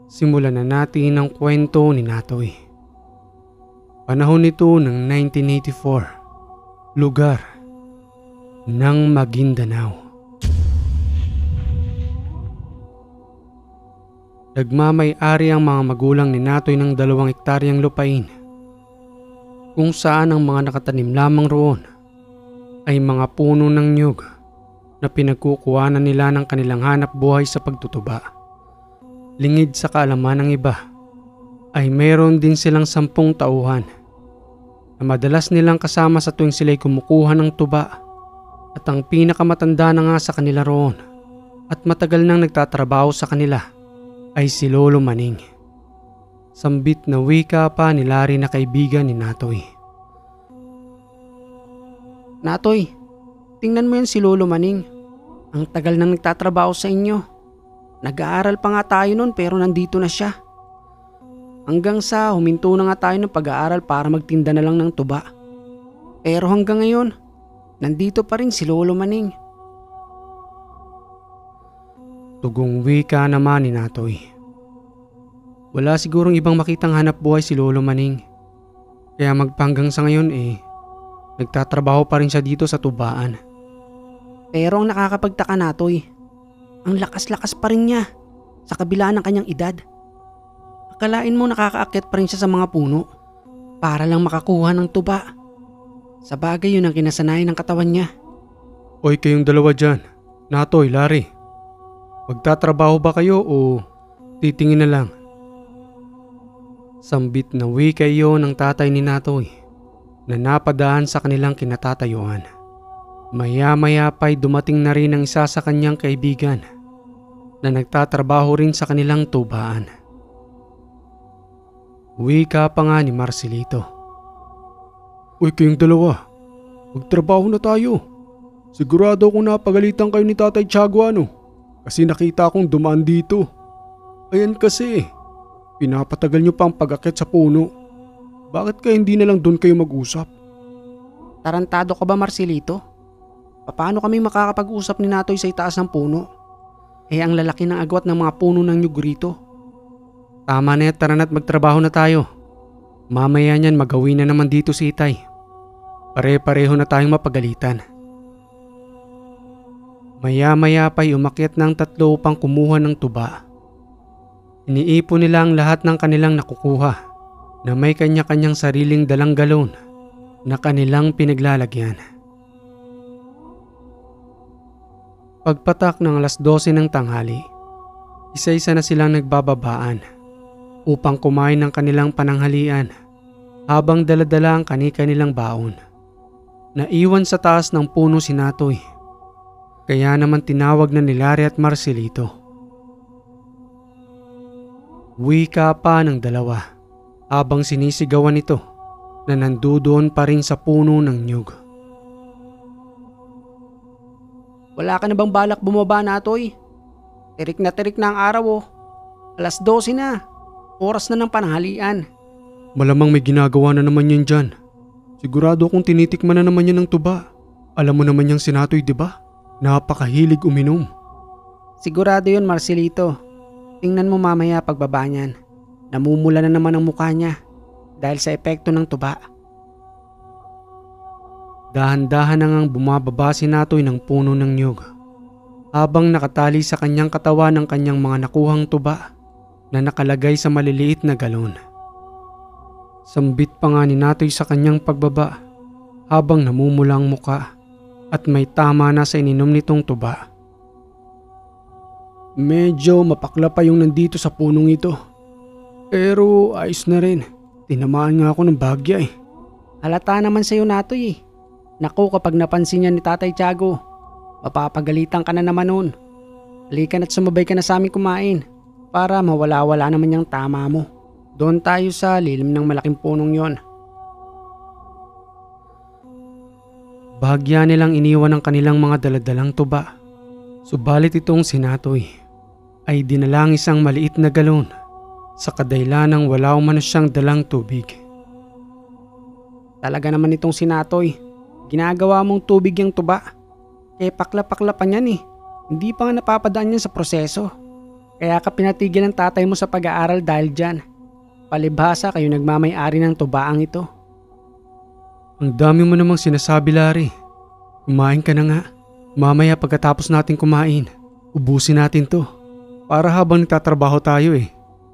Simulan na natin ang kwento ni Natoy. Panahon nito ng 1984. Lugar ng Maguindanao. Nagmamay-ari ang mga magulang ni Natoy ng 2 hektaryang lupain, kung saan ang mga nakatanim lamang roon ay mga puno ng niyog na pinagkukuhanan nila ng kanilang hanap buhay sa pagtutuba. Lingid sa kaalaman ng iba ay mayroon din silang 10 tauhan na madalas nilang kasama sa tuwing sila'y kumukuha ng tuba, at ang pinakamatanda na nga sa kanila roon at matagal nang nagtatrabaho sa kanila ay si Lolo Maning. Sambit na wika pa ni Larry na kaibigan ni Natoy. Natoy, tingnan mo yan si Lolo Maning. Ang tagal nang nagtatrabaho sa inyo. Nag-aaral pa nga tayo noon pero nandito na siya. Hanggang sa huminto na nga tayo ng pag-aaral para magtinda na lang ng tuba. Pero hanggang ngayon, nandito pa rin si Lolo Maning. Tugong wika naman ni Natoy. Wala sigurong ibang makitang hanap buhay si Lolo Maning. Kaya magpanggang sa ngayon nagtatrabaho pa rin siya dito sa tubaan. Pero ang nakakapagtaka, Natoy, ang lakas-lakas pa rin niya sa kabila ng kanyang edad. Akalain mo nakakaakyat pa rin siya sa mga puno para lang makakuha ng tuba. Sa bagay yun ang kinasanayan ng katawan niya. Oy, kayong dalawa dyan, Natoy, Larry. Magtatrabaho ba kayo o titingin na lang? Sambit na wika iyon ng tatay ni Natoy na napadaan sa kanilang kinatatayuan. Maya-maya pa'y dumating na rin ang isa sa kanyang kaibigan na nagtatrabaho rin sa kanilang tubaan. Wika pa nga ni Marcelito. Uy, kayong dalawa, magtrabaho na tayo. Sigurado akong napagalitan kayo ni Tatay Tiago kasi nakita akong dumaan dito. Ayan kasi, pinapatagal nyo pa ang pag-akyat sa puno. Bakit kaya hindi na lang doon kayo mag-usap? Tarantado ka ba, Marcelito? Paano kami makakapag-usap ni Natoy sa itaas ng puno? Ang lalaki ng agwat ng mga puno ng nyug rito. Tama na, tara na't magtrabaho na tayo. Mamaya niyan magawin na naman dito si Itay. Pare-pareho na tayong mapagalitan. Maya-maya pa'y umakyat ng 3 upang kumuha ng tuba. Iniipon nila ang lahat ng kanilang nakukuha na may kanya-kanyang sariling dalang galon na kanilang pinaglalagyan. Pagpatak ng 12:00 ng tanghali, isa-isa na silang nagbababaan upang kumain ng kanilang pananghalian habang daladala ang kani-kanilang baon. Naiwan sa taas ng puno si Natoy, kaya naman tinawag na ni Larry at Marcelito. Wika pa ng dalawa habang sinisigawan nito na nandoon pa rin sa puno ng nyug. Wala ka na bang balak bumaba, Natoy? Tirik na ang araw 12:00 na. Oras na ng pananghalian. Malamang may ginagawa na naman yan dyan. Sigurado akong tinitikman na naman yan ng tuba. Alam mo naman yung si Natoy, di ba? Napakahilig uminom. Sigurado yun, Marcelito. Tingnan mo mamaya pagbaba niyan. Namumula na naman ang mukha niya dahil sa epekto ng tuba. Dahan-dahan na ngang bumababa si Natoy ng puno ng nyug habang nakatali sa kanyang katawan ng kanyang mga nakuhang tuba na nakalagay sa maliliit na galon. Sambit pa nga ni Natoy sa kanyang pagbaba habang namumula ang muka at may tama na sa ininom nitong tuba. Medyo mapakla pa yung nandito sa punong ito. Pero ayos na rin. Tinamaan nga ako ng bagya Halata naman sa'yo, Natoy Naku, kapag napansin niya ni Tatay Tiago, mapapagalitan ka na naman nun. Halika na't sumabay ka na sa amin kumain para mawala-wala naman yung tama mo. Doon tayo sa lilim ng malaking punong yon. Bahagya nilang iniwan ang kanilang mga daladalang tuba. Subalit itong si Natoy ay dinalang isang maliit na galon sa kadailanang wala umano siyang dalang tubig. Talaga naman itong si Natoy, ginagawa mong tubig yung tuba. Pakla-pakla pa niyan Hindi pa nga napapadaan yan sa proseso. Kaya ka pinatigil ng tatay mo sa pag-aaral dahil dyan. Palibhasa kayo nagmamay-ari ng tubaang ito. Ang dami mo namang sinasabi, Larry. Kumain ka na nga. Mamaya pagkatapos natin kumain, ubusin natin to. Para habang nagtatrabaho tayo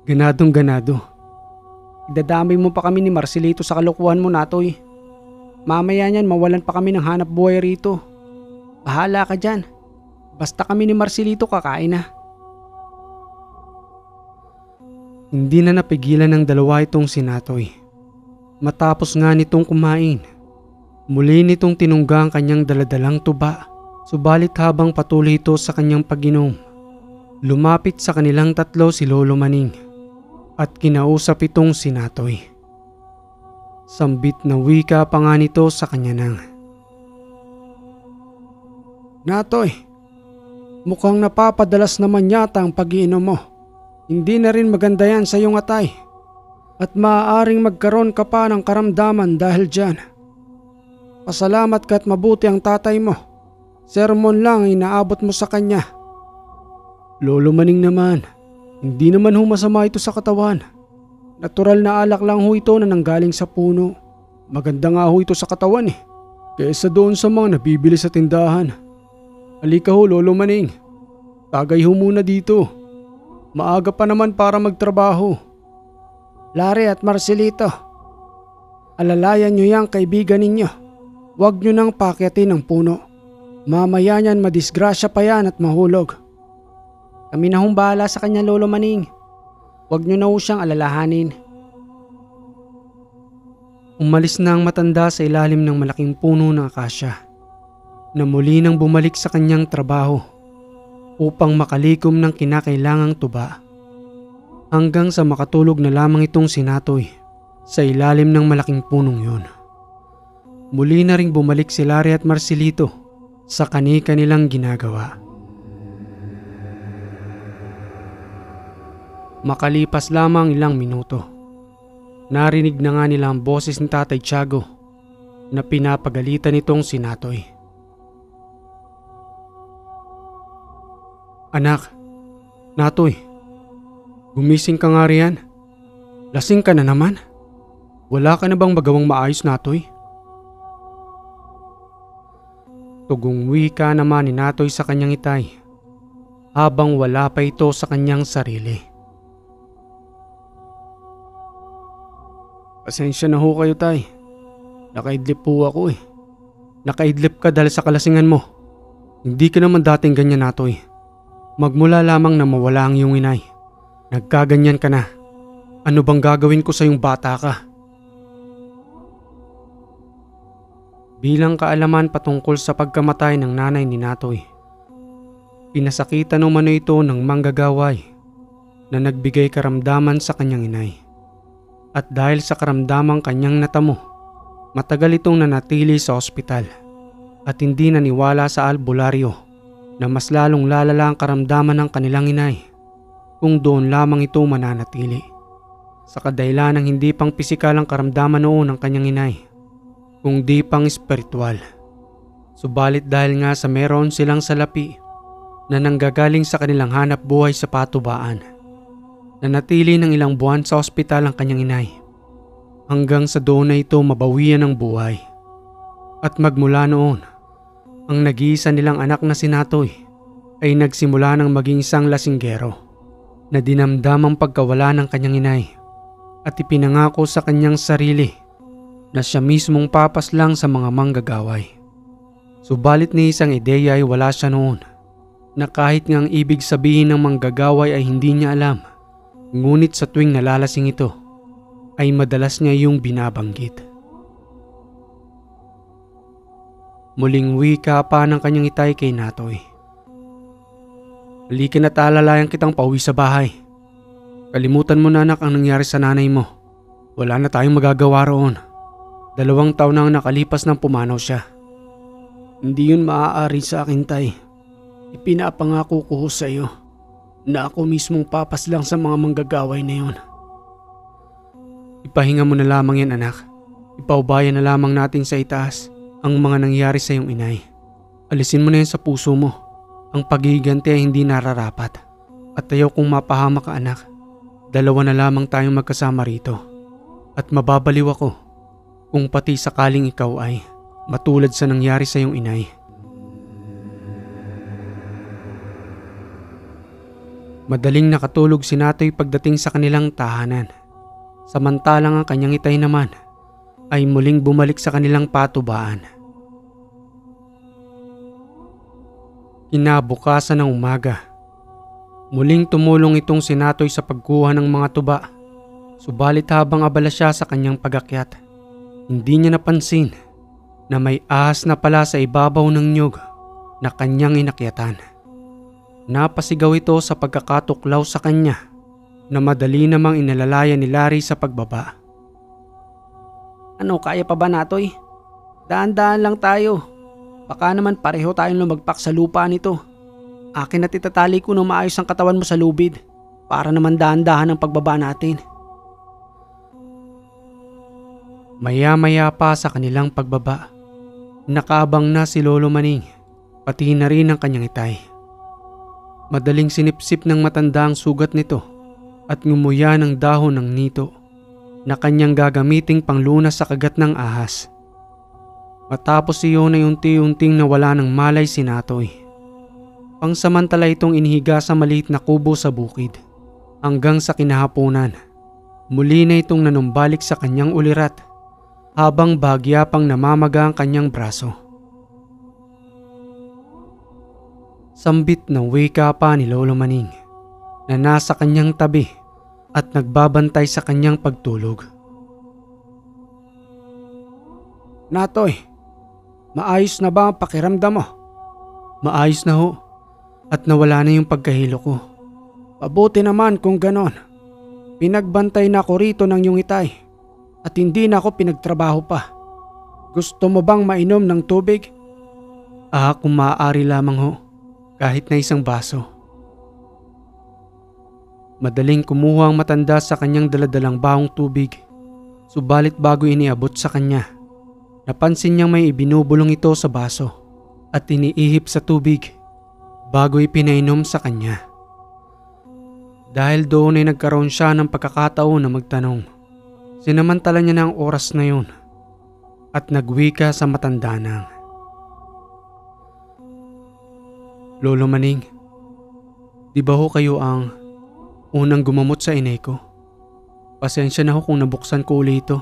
ganadong ganado. Idadamay mo pa kami ni Marcelito sa kalokohan mo, Natoy. Mamaya niyan mawalan pa kami ng hanap buhay rito. Bahala ka dyan. Basta kami ni Marcelito kakain na. Hindi na napigilan ng dalawa itong si Natoy. Matapos nga nitong kumain, muli nitong tinungga ang kanyang daladalang tuba. Subalit habang patuloy ito sa kanyang pag-inom, lumapit sa kanilang tatlo si Lolo Maning at kinausap itong si Natoy. Sambit na wika pa nga nito sa kanya nang, Natoy, mukhang napapadalas naman yata ang pag-iinom mo. Hindi na rin maganda yan sa iyong atay. At maaaring magkaroon ka pa ng karamdaman dahil dyan. Pasalamat ka at mabuti ang tatay mo. Sermon lang inaabot mo sa kanya. Lolo Maning naman, hindi naman masama ito sa katawan. Natural na alak lang ito na nanggaling sa puno. Maganda nga ito sa katawan kaysa doon sa mga nabibili sa tindahan. Halika Lolo Maning. Tagay muna dito. Maaga pa naman para magtrabaho. Larry at Marcelito, alalayan nyo yang kaibigan ninyo. Huwag nyo nang pakyatin ang puno. Mamaya niyan madisgrasya pa yan at mahulog. Kami na bahala sa kanya, Lolo Maning. Huwag nyo na siyang alalahanin. Umalis na ang matanda sa ilalim ng malaking puno ng akasya na muli nang bumalik sa kanyang trabaho upang makalikom ng kinakailangang tuba. Hanggang sa makatulog na lamang itong si Natoy sa ilalim ng malaking punong yun. Muli na ring bumalik si Larry at Marcelito sa kani-kanilang ginagawa. Makalipas lamang ilang minuto, narinig na nga nila ang boses ni Tatay Tiago na pinapagalitan itong si Natoy. Anak, Natoy, gumising ka nga riyan. Lasing ka na naman. Wala ka na bang magawang maayos, Natoy? Tugong wika naman ni Natoy sa kanyang itay habang wala pa ito sa kanyang sarili. Pasensya na ho kayo, Tay. Nakaidlip po ako Nakaidlip ka dahil sa kalasingan mo. Hindi ka naman dating ganyan, Natoy. Magmula lamang na mawala ang iyong inay, nagkaganyan ka na. Ano bang gagawin ko sa iyong bata ka? Bilang kaalaman patungkol sa pagkamatay ng nanay ni Natoy, pinasakitan umano ito ng manggagaway na nagbigay karamdaman sa kanyang inay. At dahil sa karamdamang kanyang natamo, matagal itong nanatili sa ospital at hindi naniwala sa albularyo na mas lalong lalala ang karamdaman ng kanilang inay kung doon lamang ito mananatili. Sa kadahilan ng hindi pang pisikal ang karamdaman noon ng kanyang inay, kung di pang espiritual. Subalit dahil nga sa meron silang salapi na nanggagaling sa kanilang hanap buhay sa patubaan, nanatili ng ilang buwan sa ospital ang kanyang inay hanggang sa doon na ito mabawian ng buhay. At magmula noon, ang nag-iisa nilang anak na si Natoy ay nagsimula ng maging isang lasinggero na dinamdam ang pagkawala ng kanyang inay at ipinangako sa kanyang sarili na siya mismong papaslang sa mga manggagaway. Subalit ni isang ideya ay wala siya noon na kahit nga ang ibig sabihin ng manggagaway ay hindi niya alam, ngunit sa tuwing nalalasing ito ay madalas niya yung binabanggit. Muling wika pa ng kanyang itay kay Natoy. Halika na't alalayan kitang pauwi sa bahay. Kalimutan mo na anak ang nangyari sa nanay mo. Wala na tayong magagawa roon. 2 taon na ang nakalipas nang pumanaw siya. Hindi yun maaari sa akin, Tay. Ipinapangako ko sa iyo na ako mismong papaslang sa mga manggagaway na yun. Ipahinga mo na lamang yan, anak. Ipaubayan na lamang natin sa itaas ang mga nangyari sa iyong inay. Alisin mo na yan sa puso mo. Ang paghihiganti ay hindi nararapat. At ayaw kong mapahama ka anak. Dalawa na lamang tayong magkasama rito. At mababaliw ako kung pati sakaling ikaw ay matulad sa nangyari sa iyong inay. Madaling nakatulog si Natoy pagdating sa kanilang tahanan. Samantalang ang kanyang itay naman ay muling bumalik sa kanilang patubaan. Kinabukasan ng umaga, muling tumulong itong si Natoy sa pagkuha ng mga tuba. Subalit habang abala siya sa kanyang pagakyat, hindi niya napansin na may ahas na pala sa ibabaw ng niyog na kanyang inakyatan. Napasigaw ito sa pagkakatuklaw sa kanya na madali namang inalalaya ni Larry sa pagbaba. Ano, kaya pa ba, Natoy? Daan-daan lang tayo. Baka naman pareho tayong lumagpak sa lupa nito. Akin at itatali ko ng maayos ang katawan mo sa lubid para naman dahan-dahan ang pagbaba natin. Maya-maya pa sa kanilang pagbaba, nakaabang na si Lolo Maning, pati na rin ang kanyang itay. Madaling sinipsip ng matanda ang sugat nito at ngumuya ng dahon ng nito na kanyang gagamiting panglunas sa kagat ng ahas. Matapos iyon ay unti-unting nawala ng malay si Natoy. Pangsamantala itong inihiga sa maliit na kubo sa bukid hanggang sa kinahaponan. Muli na itong nanumbalik sa kanyang ulirat habang bahagya pang namamaga ang kanyang braso. Sambit na wika pa ni Lolo Maning na nasa kanyang tabi at nagbabantay sa kanyang pagtulog. Natoy, maayos na ba ang pakiramdam mo? Maayos na ho at nawala na yung pagkahilo ko. Mabuti naman kung ganon. Pinagbantay na ako rito ng iyong itay at hindi na ako pinagtrabaho pa. Gusto mo bang mainom ng tubig? Kung maaari lamang ho, kahit na isang baso. Madaling kumuha ang matanda sa kanyang daladalang bahong tubig. Subalit bago iniabot sa kanya, napansin niyang may ibinubulong ito sa baso at iniihip sa tubig bago ipinainom sa kanya. Dahil doon ay nagkaroon siya ng pagkakataon na magtanong. Sinamantala niya na ang oras na yun at nagwika sa matanda nang, Lolo Maning, di ba ho kayo ang unang gumamot sa inay ko? Pasensya na ho kung nabuksan ko uli ito.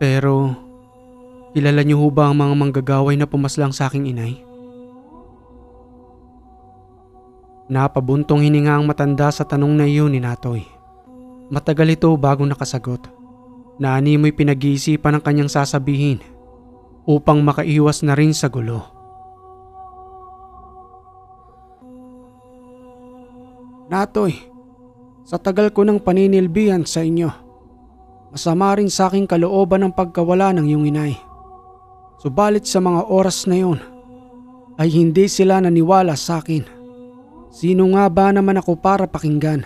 Pero kilala niyo ho ba ang mga manggagaway na pumaslang sa aking inay? Napabuntong hininga ang matanda sa tanong na iyon ni Natoy. Matagal ito bago nakasagot. Naanimoy pinag-iisipan ang kanyang sasabihin upang makaiwas na rin sa gulo. Natoy, sa tagal ko ng paninilbihan sa inyo, masama rin sa aking kalooban ang pagkawala ng iyong inay. Subalit sa mga oras na yun, ay hindi sila naniwala sa akin. Sino nga ba naman ako para pakinggan?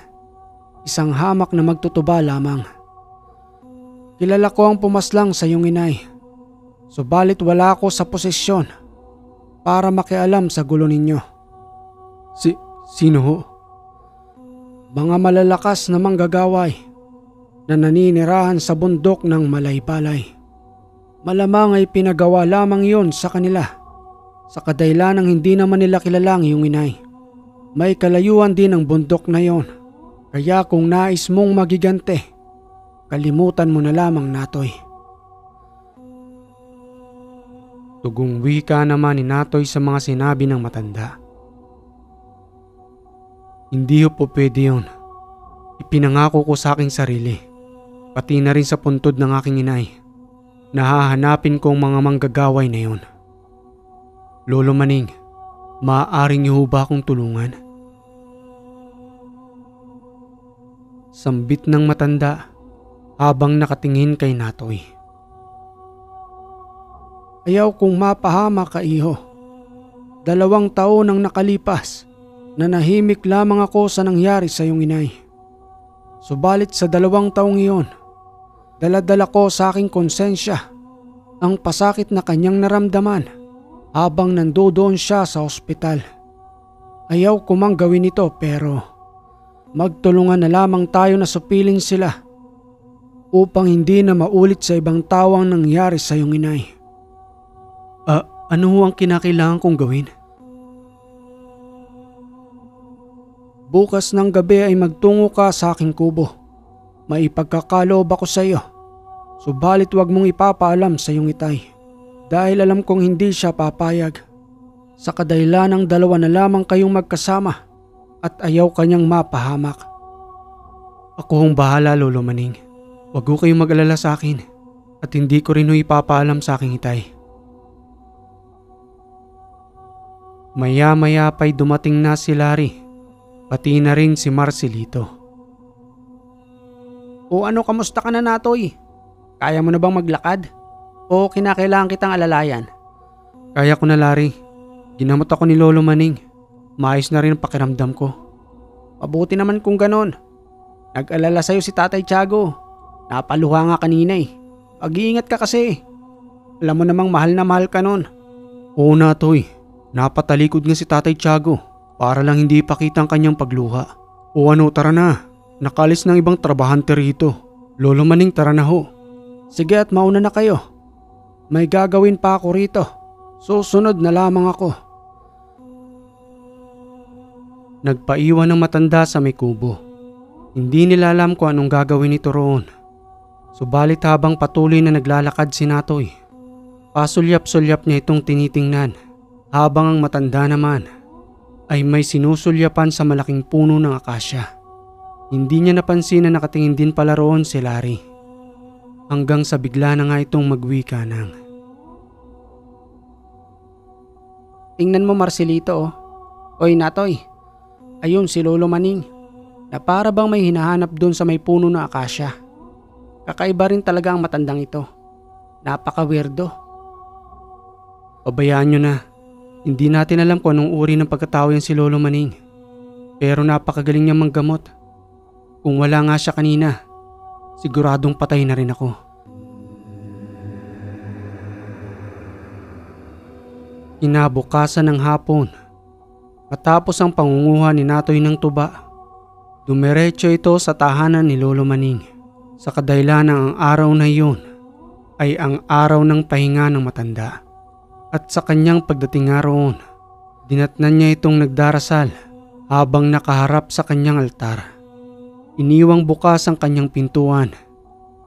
Isang hamak na magtutuba lamang. Kilala ko ang pumaslang sa iyong inay. Subalit wala ako sa posisyon para makialam sa gulo ninyo. Sino ho? Mga malalakas na manggagaway na naninirahan sa bundok ng Malaybalay. Malamang ay pinagawa lamang yon sa kanila sa kadahilan ng hindi naman nila kilala ang iyong inay. May kalayuan din ang bundok na yon, kaya kung nais mong magigante, kalimutan mo na lamang, Natoy. Tugong wika naman ni Natoy sa mga sinabi ng matanda. Hindi po pwede yun. Ipinangako ko sa aking sarili, pati na rin sa puntod ng aking inay, na hahanapin ko ang mga manggagaway na yun. Lolo Maning, maaari niyo ba akong tulungan? Sambit ng matanda habang nakatingin kay Natoy. Ayaw kong mapahama ka, iho. 2 taon ang nakalipas na nahimik lamang ako sa nangyari sa iyong inay. Subalit sa 2 taong iyon, dala-dala ko sa aking konsensya ang pasakit na kanyang naramdaman habang nandoon siya sa ospital. Ayaw ko mang gawin ito pero Magtulungan na lamang tayo na supilin sila upang hindi na maulit sa ibang tao ang nangyari sa iyong inay. Ano ho ang kinakailangan kong gawin? Bukas ng gabi ay magtungo ka sa aking kubo. May ipagkakaloob ako sa iyo. Subalit wag mong ipapaalam sa iyong itay. Dahil alam kong hindi siya papayag. Sa kadahilanang dalawa na lamang kayong magkasama at ayaw kanyang mapahamak. Ako hong bahala, Lolo Maning. Wag ho kayong mag-alala sa akin at hindi ko rin ho ipapaalam sa aking itay. Maya-maya pa'y dumating na si Larry, pati na rin si Marcelito. O ano, kamusta ka na, Natoy? Kaya mo na bang maglakad? O kinakailangan kitang alalayan? Kaya ko na, Larry. Ginamot ako ni Lolo Maning. Maayos na rin ang pakiramdam ko. Mabuti naman kung ganon. Nag-alala sa'yo si Tatay Tiago. Napaluha nga kanina eh. Mag-iingat ka kasi. Alam mo namang mahal na mahal ka nun. Oo na, Toy. Napatalikod nga si Tatay Tiago para lang hindi ipakita ang kanyang pagluha. O ano, tara na. Nakalis ng ibang trabahante rito. Lolo Maning, tara na ho. Sige, at mauna na kayo. May gagawin pa ako rito. Susunod na lamang ako. Nagpaiwan ng matanda sa may kubo. Hindi nila alam kung anong gagawin nito roon. Subalit habang patuloy na naglalakad si Natoy, pasulyap-sulyap niya itong tinitingnan, habang ang matanda naman ay may sinusulyapan sa malaking puno ng akasya. Hindi niya napansin na nakatingin din pala roon si Larry. Hanggang sa bigla na nga itong magwika ng, "Tingnan mo, Marcelito, oh. Oy, Natoy. Ayun si Lolo Maning na para bang may hinahanap doon sa may puno ng akasya. Kakaiba rin talaga ang matandang ito. Napaka-weirdo." Pabayaan nyo na. Hindi natin alam kung anong uri ng pagkatao yan si Lolo Maning. Pero napakagaling niya manggamot. Kung wala nga siya kanina, siguradong patay na rin ako. Kinabukasan ng hapon, matapos ang pangunguha ni Natoy ng tuba, dumiretso ito sa tahanan ni Lolo Maning. Sa kadahilan ng ang araw na iyon ay ang araw ng pahinga ng matanda. At sa kanyang pagdating nga roon, dinatnan niya itong nagdarasal habang nakaharap sa kanyang altar. Iniwang bukas ang kanyang pintuan,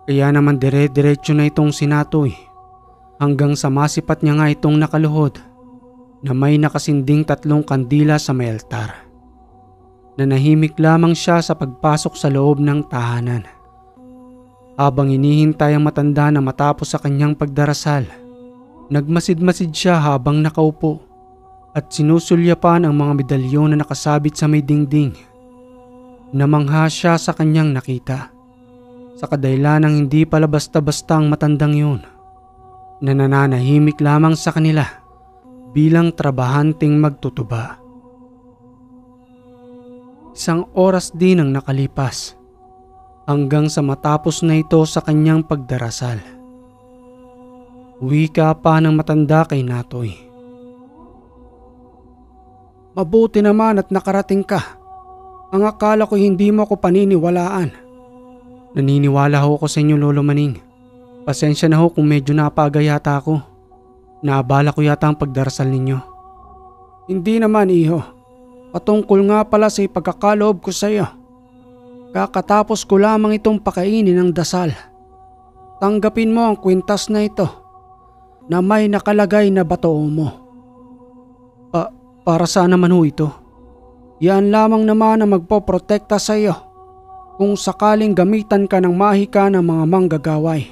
kaya naman dire-diretso na itong si Natoy hanggang sa masipat niya nga itong nakaluhod na may nakasinding 3 kandila sa may altar. Nanahimik lamang siya sa pagpasok sa loob ng tahanan. Habang inihintay ang matanda na matapos sa kanyang pagdarasal, nagmasid-masid siya habang nakaupo at sinusulyapan ang mga medalyon na nakasabit sa may dingding. Namangha siya sa kanyang nakita. Sa kadahilanang hindi pala basta-basta ang matandang yun, na nananahimik lamang sa kanila bilang trabahanting magtutuba. 1 oras din ang nakalipas hanggang sa matapos na ito sa kanyang pagdarasal. Wika pa ng matanda kay Natoy, "Mabuti naman at nakarating ka. Ang akala ko hindi mo ako paniniwalaan." Naniniwala ho ako sa inyo, Lolo Maning. Pasensya na ho kung medyo napaga yata ako. Naabala ko yata ang pagdarasal ninyo. "Hindi naman, iho. Patungkol nga pala sa ipagkakaloob ko sa iyo. Kakatapos ko lamang itong pakainin ng dasal. Tanggapin mo ang kwintas na ito na may nakalagay na bato mo." Para saan naman ho ito? "Yan lamang naman ang magpoprotekta sa iyo kung sakaling gamitan ka ng mahika ng mga manggagaway.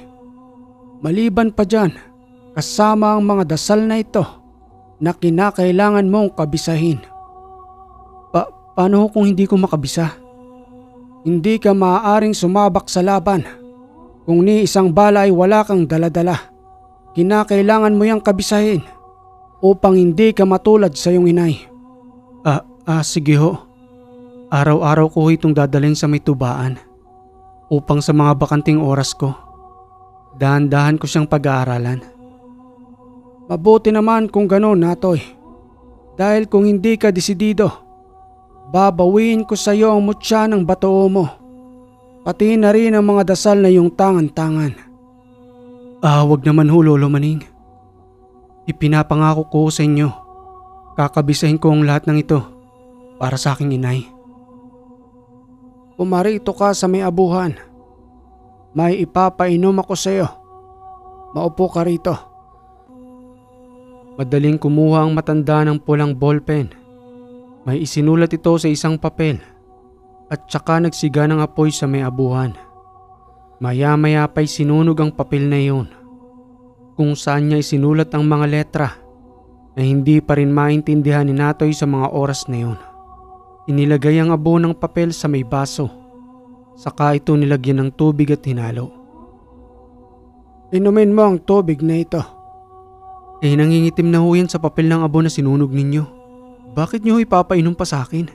Maliban pa dyan, kasama ang mga dasal na ito na kinakailangan mong kabisahin." Paano ho kung hindi ko makabisa? "Hindi ka maaaring sumabak sa laban kung ni isang bala ay wala kang daladala. Kinakailangan mo yang kabisahin upang hindi ka matulad sa iyong inay." Sige ho. Araw-araw ko itong dadalhin sa may tubaan upang sa mga bakanting oras ko, dahan-dahan ko siyang pag-aaralan. "Mabuti naman kung gano'n, Natoy. Dahil kung hindi ka desidido, Babawiin ko sa iyo ang mutya ng bato mo. Pati na rin ang mga dasal na iyong tangan-tangan. Wag naman ho, Lolo Maning. Ipinapangako ko sa inyo. Kakabisahin ko ang lahat ng ito para sa aking inay. Pumarito ka sa may abuhan. May ipapainom ako sa iyo. Maupo ka rito. Madaling kumuha ang matanda ng pulang ballpen. May isinulat ito sa isang papel at saka nagsiga ng apoy sa may abuhan. Maya-maya pa'y sinunog ang papel na iyon, kung saan niya isinulat ang mga letra na hindi pa rin maintindihan ni Natoy sa mga oras na iyon. Inilagay ang abo ng papel sa may baso, saka ito nilagyan ng tubig at hinalo. Inumin mo ang tubig na ito. Nangingitim na ho yan sa papel ng abo na sinunog ninyo. Bakit niyo ipapainom pa sa akin?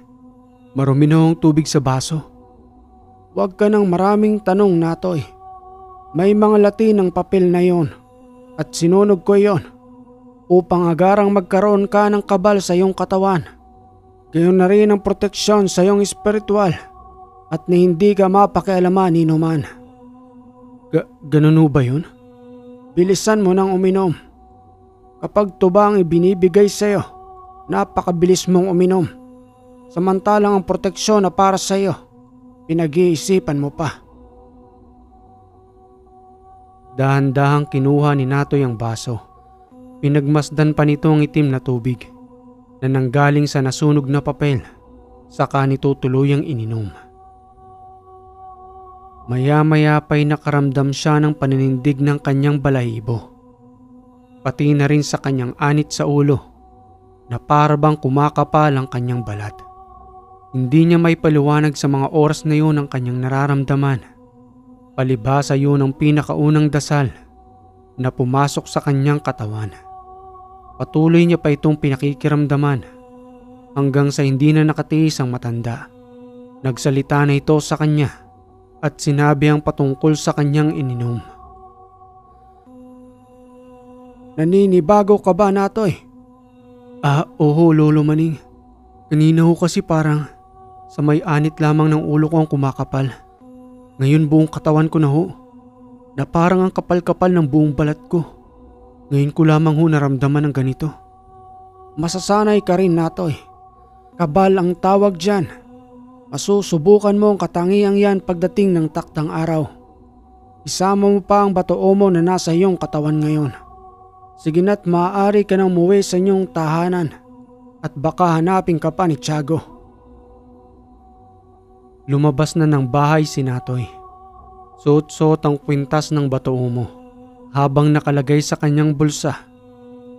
Marumi na ho ang tubig sa baso. Huwag ka ng maraming tanong, Natoy. May mga lati ng papel na yon at sinunog ko yon upang agarang magkaroon ka ng kabal sa iyong katawan. Gayon na rin ang proteksyon sa iyong espiritual at na hindi ka mapakialaman ni numan. Ganun ho ba yun? Bilisan mo nang uminom. Kapag tuba ang ibinibigay sa iyo, napakabilis mong uminom. Samantalang ang proteksyon na para sa iyo, pinag-iisipan mo pa. Dahan-dahang kinuha ni Natoy ang baso. Pinagmasdan pa nito ang itim na tubig na nanggaling sa nasunog na papel, saka nito tuluyang ininom. Maya-maya pa'y nakaramdam siya ng paninindig ng kanyang balahibo, pati na rin sa kanyang anit sa ulo na parabang kumakapal ang kanyang balat. Hindi niya may paliwanag sa mga oras na yun ang kanyang nararamdaman. Palibhasa yun ang pinakaunang dasal na pumasok sa kanyang katawan. Patuloy niya pa itong pinakikiramdaman hanggang sa hindi na nakatiis ang matanda. Nagsalita na ito sa kanya at sinabi ang patungkol sa kanyang ininom. Naninibago ka ba, Natoy? Oo, Lolo Maning. Kanina ho kasi parang sa may anit lamang ng ulo ko ang kumakapal. Ngayon buong katawan ko na ho, na parang ang kapal-kapal ng buong balat ko. Ngayon ko lamang ho naramdaman ng ganito. Masasanay ka rin, Natoy. Kabal ang tawag dyan. Masusubukan mo ang katangiang yan pagdating ng taktang araw. Isama mo pa ang batoo mo na nasa iyong katawan ngayon. Sige na't maaari ka nang muwi sa inyong tahanan at baka hanapin ka pa ni Tiago. Lumabas na ng bahay si Natoy. Suot-suot ang kwintas ng batoo mo habang nakalagay sa kanyang bulsa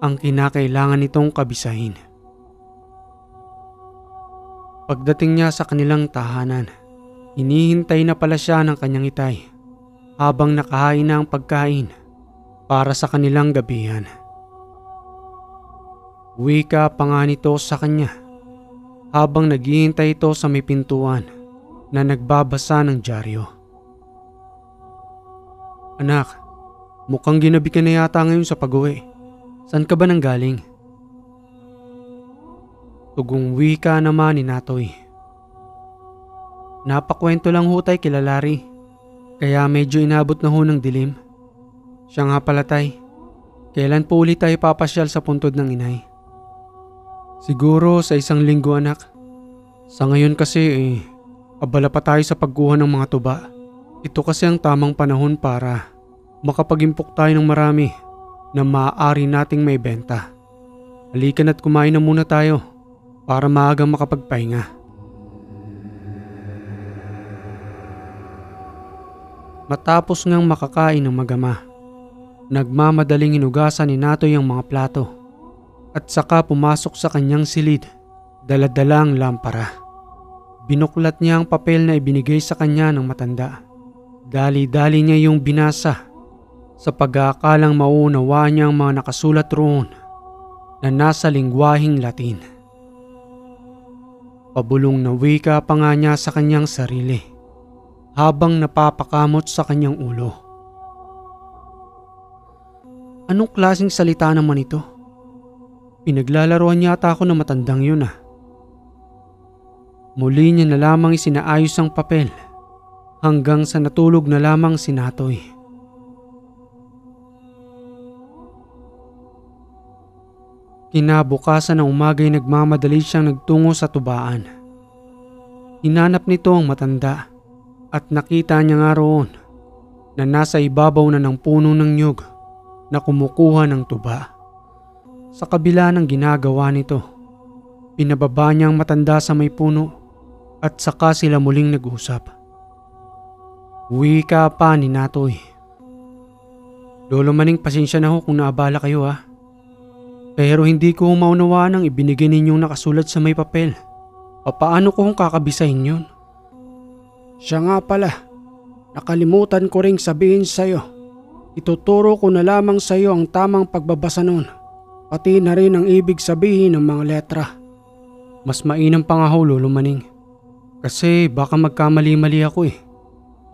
ang kinakailangan nitong kabisahin. Pagdating niya sa kanilang tahanan, hinihintay na pala siya ng kanyang itay habang nakahain na ang pagkain para sa kanilang gabihan. Wika pa nga nito sa kanya habang naghihintay ito sa may pintuan na nagbabasa ng dyaryo. Anak, mukhang ginabi ka na yata ngayon sa pag-uwi. Saan ka ba nanggaling? Tugong wika naman ni Natoy. Napakwento lang ho tay kila Larry, kaya medyo inabot na ho ng dilim. Siya nga pala tay, kailan po ulit tayo papasyal sa puntod ng inay? Siguro sa 1 linggo, anak. Sa ngayon kasi abala pa tayo sa pagkuha ng mga tuba. Ito kasi ang tamang panahon para makapag-impok tayo ng marami na maaari nating may benta. Halika na't kumain na muna tayo para maagang makapagpahinga. Matapos ngang makakain ng magama, nagmamadaling hinugasan ni Natoy ang mga plato at saka pumasok sa kanyang silid, dala-dala ang lampara. Binuklat niya ang papel na ibinigay sa kanya ng matanda. Dali-dali niya yung binasa sa pag-aakalang maunawaan niya ang mga nakasulat roon na nasa lingwaheng Latin. Pabulong na wika pa nga niya sa kanyang sarili habang napapakamot sa kanyang ulo. Anong klaseng salita naman ito? Pinaglalaroan yata ako ng matandang yun . Muli niya na lamang isinaayos ang papel hanggang sa natulog na lamang si Natoy. Kinabukasan ng umaga'y nagmamadali siyang nagtungo sa tubaan. Hinanap nito ang matanda at nakita niya nga roon na nasa ibabaw na ng puno ng nyug na kumukuha ng tuba. Sa kabila ng ginagawa nito, pinababa niya ang matanda sa may puno at saka sila muling nag-usap. Wika pa ni Natoy. Lolo Maning, pasensya na ho kung naabala kayo ha. Pero hindi ko maunawaan ang ibinigay ninyong nakasulat sa may papel. Papaano ko kung kakabisahin yun? Siya nga pala, nakalimutan ko ring sabihin sa'yo. Ituturo ko na lamang sa'yo ang tamang pagbabasa nun, pati na rin ang ibig sabihin ng mga letra. Mas mainam pa nga ho, Lolo Maning. Kasi baka magkamali-mali ako eh.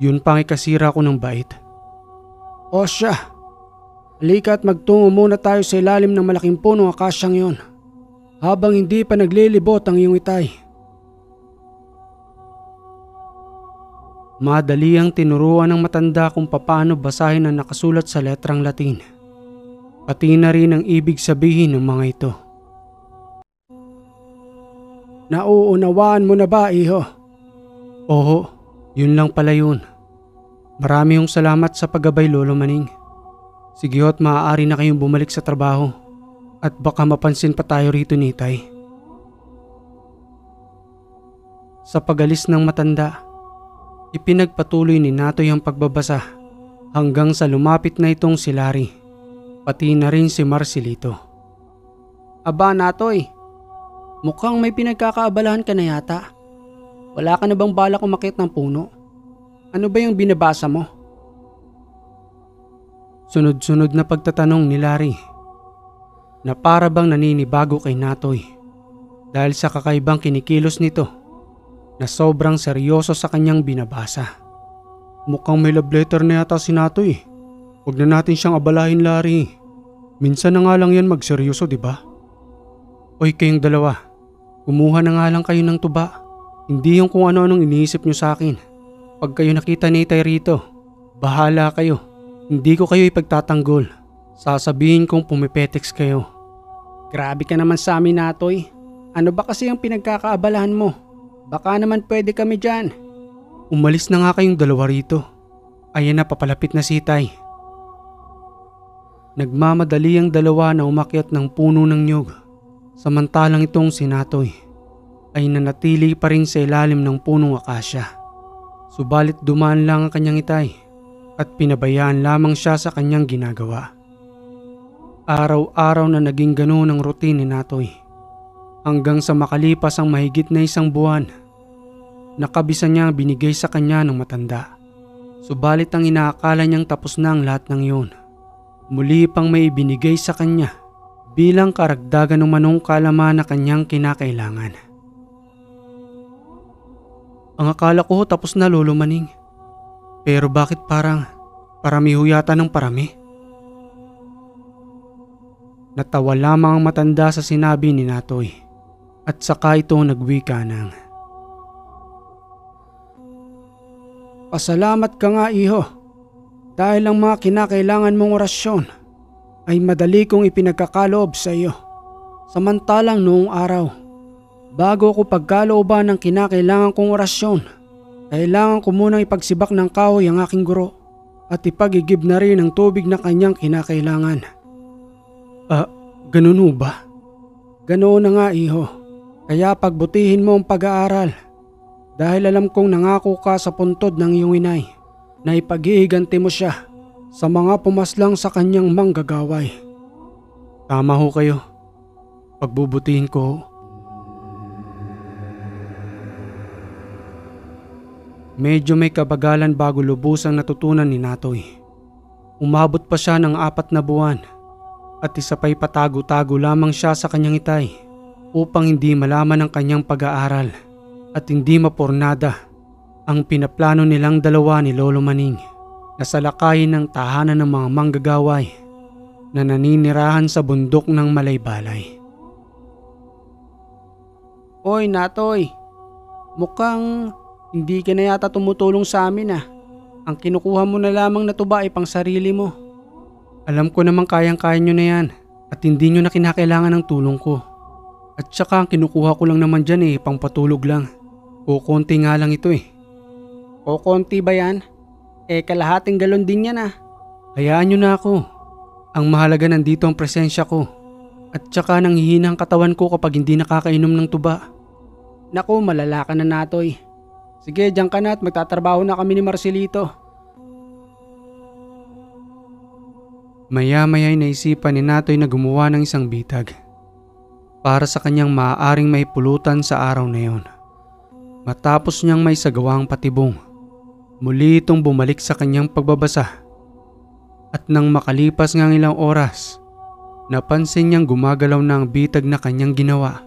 Yun pa ang ikasira ko ng bait. O siya, halika at magtungo muna tayo sa ilalim ng malaking punong akasyang yon, habang hindi pa naglilibot ang iyong itay. Madali ang tinuruan ng matanda kung papaano basahin ang nakasulat sa letrang Latin. Pati na rin ang ibig sabihin ng mga ito. Nauunawaan mo na ba, iho? Oo, yun lang pala yun. Marami yung salamat sa paggabay, Lolo Maning. Sige ho't maaari na kayong bumalik sa trabaho at baka mapansin pa tayo rito ni Itay. Sa pagalis ng matanda, ipinagpatuloy ni Natoy ang pagbabasa hanggang sa lumapit na itong si Larry, pati na rin si Marcelito. Aba Natoy, mukhang may pinagkakaabalahan ka na yata. Wala ka na bang balak umakyat ng puno? Ano ba yung binabasa mo? Sunod-sunod na pagtatanong ni Larry na para bang naninibago kay Natoy dahil sa kakaibang kinikilos nito na sobrang seryoso sa kanyang binabasa. Mukhang may love letter na yata si Natoy. Huwag na natin siyang abalahin, Larry. Minsan na nga lang yan magseryoso, di ba? Oy, kayong dalawa, kumuha na nga lang kayo ng tuba. Hindi yung kung ano-anong iniisip nyo sa akin. Pag kayo nakita ni Itay rito, bahala kayo. Hindi ko kayo ipagtatanggol. Sasabihin kong pumipetex kayo. Grabe ka naman sa amin, Natoy. Ano ba kasi ang pinagkakaabalahan mo? Baka naman pwede kami dyan. Umalis na nga kayong dalawa rito. Ayan na, papalapit na si Itay. Nagmamadali ang dalawa na umakyat ng puno ng nyug. Samantalang itong si Natoy ay nanatili pa rin sa ilalim ng punong akasya. Subalit dumaan lang ang kanyang Itay at pinabayaan lamang siya sa kanyang ginagawa. Araw-araw na naging ganoon ang routine ni Natoy hanggang sa makalipas ang mahigit na 1 buwan. Nakabisa niya ang binigay sa kanya ng matanda. Subalit ang inaakala niyang tapos na ang lahat ng iyon, muli pang may ibinigay sa kanya bilang karagdagan ng manong kaalaman na kanyang kinakailangan. Ang akala ko tapos na, Lolo Maning. Pero bakit parang parami ho yata ng parami? Natawa lamang ang matanda sa sinabi ni Natoy at saka ito nagwika ng, Pasalamat ka nga, iho. Dahil ang mga kinakailangan mong orasyon ay madali kong ipinagkakaloob sa iyo. Samantalang noong araw, bago ko pagkalooban ng kinakailangan kong orasyon, kailangan ko munang ipagsibak ng kahoy ang aking guro at ipagigib na rin ang tubig na kanyang kinakailangan. Ganun ho ba? Ganoon na nga, iho. Kaya pagbutihin mo ang pag-aaral dahil alam kong nangako ka sa puntod ng iyong inay na ipag-iiganti mo siya sa mga pumaslang sa kanyang manggagaway. Tama ho kayo. Pagbubutihin ko ho. Medyo may kabagalan bago lubusang natutunan ni Natoy. Umabot pa siya ng 4 na buwan at isa pa'y patago-tago lamang siya sa kanyang Itay upang hindi malaman ang kanyang pag-aaral at hindi mapornada ang pinaplano nilang dalawa ni Lolo Maning na salakayin ng tahanan ng mga manggagaway na naninirahan sa bundok ng Malaybalay. Oy Natoy, Mukhang hindi ka na yata tumutulong sa amin ah. Ang kinukuha mo na lamang na tuba ay pang sarili mo. Alam ko namang kayang-kaya nyo na yan at hindi nyo na kinakailangan ng tulong ko. At saka ang kinukuha ko lang naman dyan pang patulog lang. Kukunti nga lang ito Kukunti ba yan? Kalahating galon din yan ah. Hayaan nyo na ako. Ang mahalaga nandito ang presensya ko. At saka nanghihina ang katawan ko kapag hindi nakakainom ng tuba. Naku, malala ka na Natoy. Sige, diyan ka na at magtatrabaho na kami ni Marcelito. Maya-maya ay naisipan ni Natoy na gumawa ng isang bitag para sa kanyang maaaring maipulutan sa araw na yon. Matapos niyang may sagawang patibong, muli itong bumalik sa kanyang pagbabasa. At nang makalipas ng ilang oras, napansin niyang gumagalaw na ang bitag na kanyang ginawa.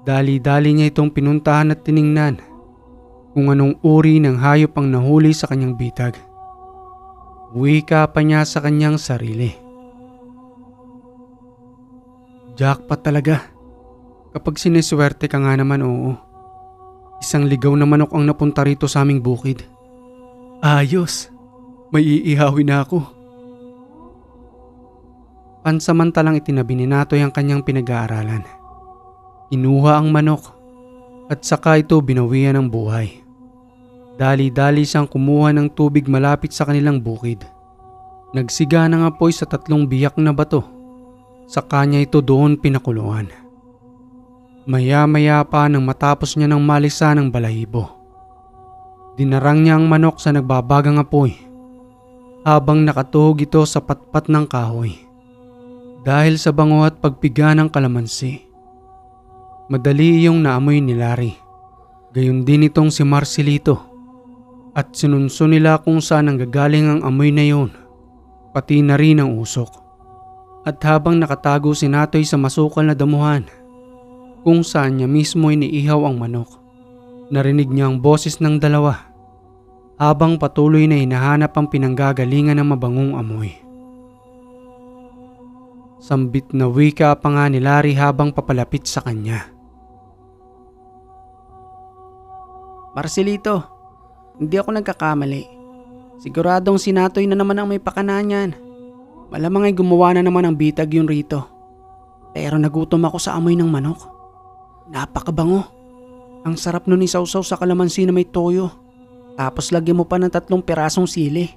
Dali-dali niya itong pinuntahan at tiningnan kung anong uri ng hayop ang nahuli sa kanyang bitag. Wika pa niya sa kanyang sarili. Jackpot talaga. Kapag siniswerte ka nga naman, oo. Isang ligaw na manok ang napunta rito sa aming bukid. Ayos. May iihawin na ako. Pansamantalang itinabi ni Natoy ang kanyang pinag-aaralan. Kinuha ang manok at saka ito binawian ng buhay. Dali-dali siyang kumuha ng tubig malapit sa kanilang bukid. Nagsiga ng apoy sa 3 biyak na bato. Sa kanya ito doon pinakuluan. Maya-maya pa nang matapos niya ng malisa ng balahibo, dinarang niya ang manok sa nagbabagang apoy habang nakatuhog ito sa patpat ng kahoy. Dahil sa bango at pagpiga ng kalamansi, madali iyong naamoy ni Larry. Gayon din itong si Marcelito. At sinunso nila kung saan nanggagaling ang amoy na yon, pati na rin ang usok. At habang nakatago si Natoy sa masukal na damuhan, kung saan niya mismo iniihaw ang manok, narinig niya ang boses ng dalawa habang patuloy na hinahanap ang pinanggagalingan ng mabangong amoy. Sambit na wika pa nga ni Larry habang papalapit sa kanya. Marcelito, hindi ako nagkakamali. Siguradong si Natoy na naman ang may pakana niyan. Malamang ay gumawa na naman ng bitag yun rito. Pero nagutom ako sa amoy ng manok. Napakabango. Ang sarap nun isawsaw sa kalamansi na may toyo. Tapos lagyan mo pa ng 3 pirasong sili.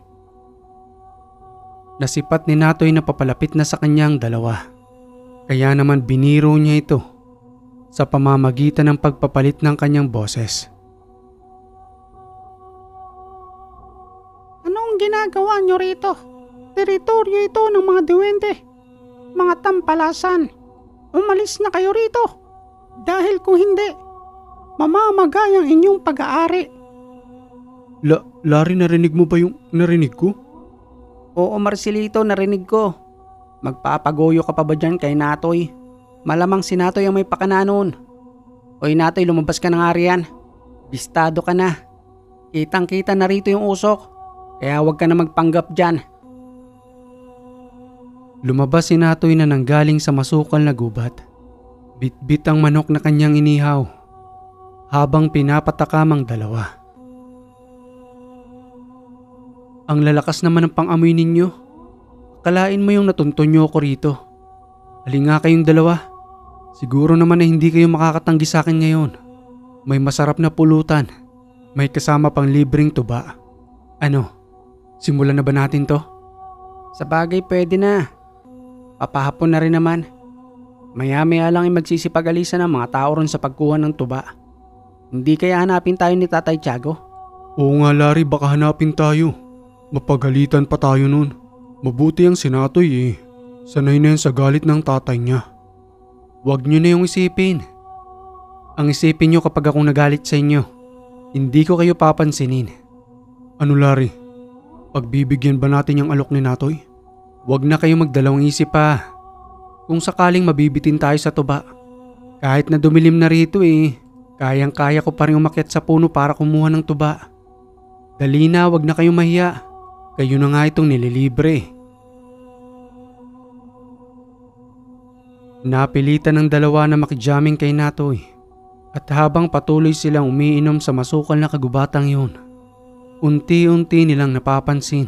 Nasipat ni Natoy na papalapit na sa kanyang dalawa. Kaya naman biniro niya ito sa pamamagitan ng pagpapalit ng kanyang boses. Anong ginagawa niyo rito? Teritoryo ito ng mga duwende. Mga tampalasan. Umalis na kayo rito. Dahil kung hindi, mamamagay ang inyong pag-aari. Larry, narinig mo ba yung narinig ko? Oo Marcelito, narinig ko. Magpapagoyo ka pa ba dyan kay Natoy? Malamang si Natoy ang may pakana noon. Oy Natoy, lumabas ka na nga riyan. Bistado ka na. Kitang-kita na rito yung usok. Kaya huwag ka na magpanggap dyan. Lumabas si Natoy na nanggaling sa masukal na gubat. Bit-bit ang manok na kanyang inihaw habang pinapatakam ang dalawa. Ang lalakas naman ng pang-amoy ninyo. Akalain mo yung natuntun nyo ako rito. Halika kayong dalawa. Siguro naman na hindi kayo makakatanggi sa akin ngayon. May masarap na pulutan. May kasama pang libreng tuba. Ano? Simulan na ba natin to? Sa bagay pwede na. Papahapon na rin naman. Maya-maya lang ay magsisipag-alisan ng mga tao ron sa pagkuha ng tuba. Hindi kaya hanapin tayo ni Tatay Tiago? Oo nga Larry, baka hanapin tayo. Mapagalitan pa tayo nun. Mabuti ang sinatoy Sanay na yan sa galit ng tatay niya. Huwag niyo na yung isipin. Ang isipin niyo kapag akong nagalit sa inyo, hindi ko kayo papansinin. Ano Larry? Pagbibigyan ba natin yung alok ni Natoy? Huwag na kayo magdalawang isip pa. Kung sakaling mabibitin tayo sa tuba, kahit na dumilim na rito kayang-kaya ko pa rin umakyat sa puno para kumuha ng tuba. Dali na, huwag na kayong mahiya. Kayo na nga itong nililibre. Napilitan ng dalawa na makijaming kay Natoy. At habang patuloy silang umiinom sa masukal na kagubatang yun, unti-unti nilang napapansin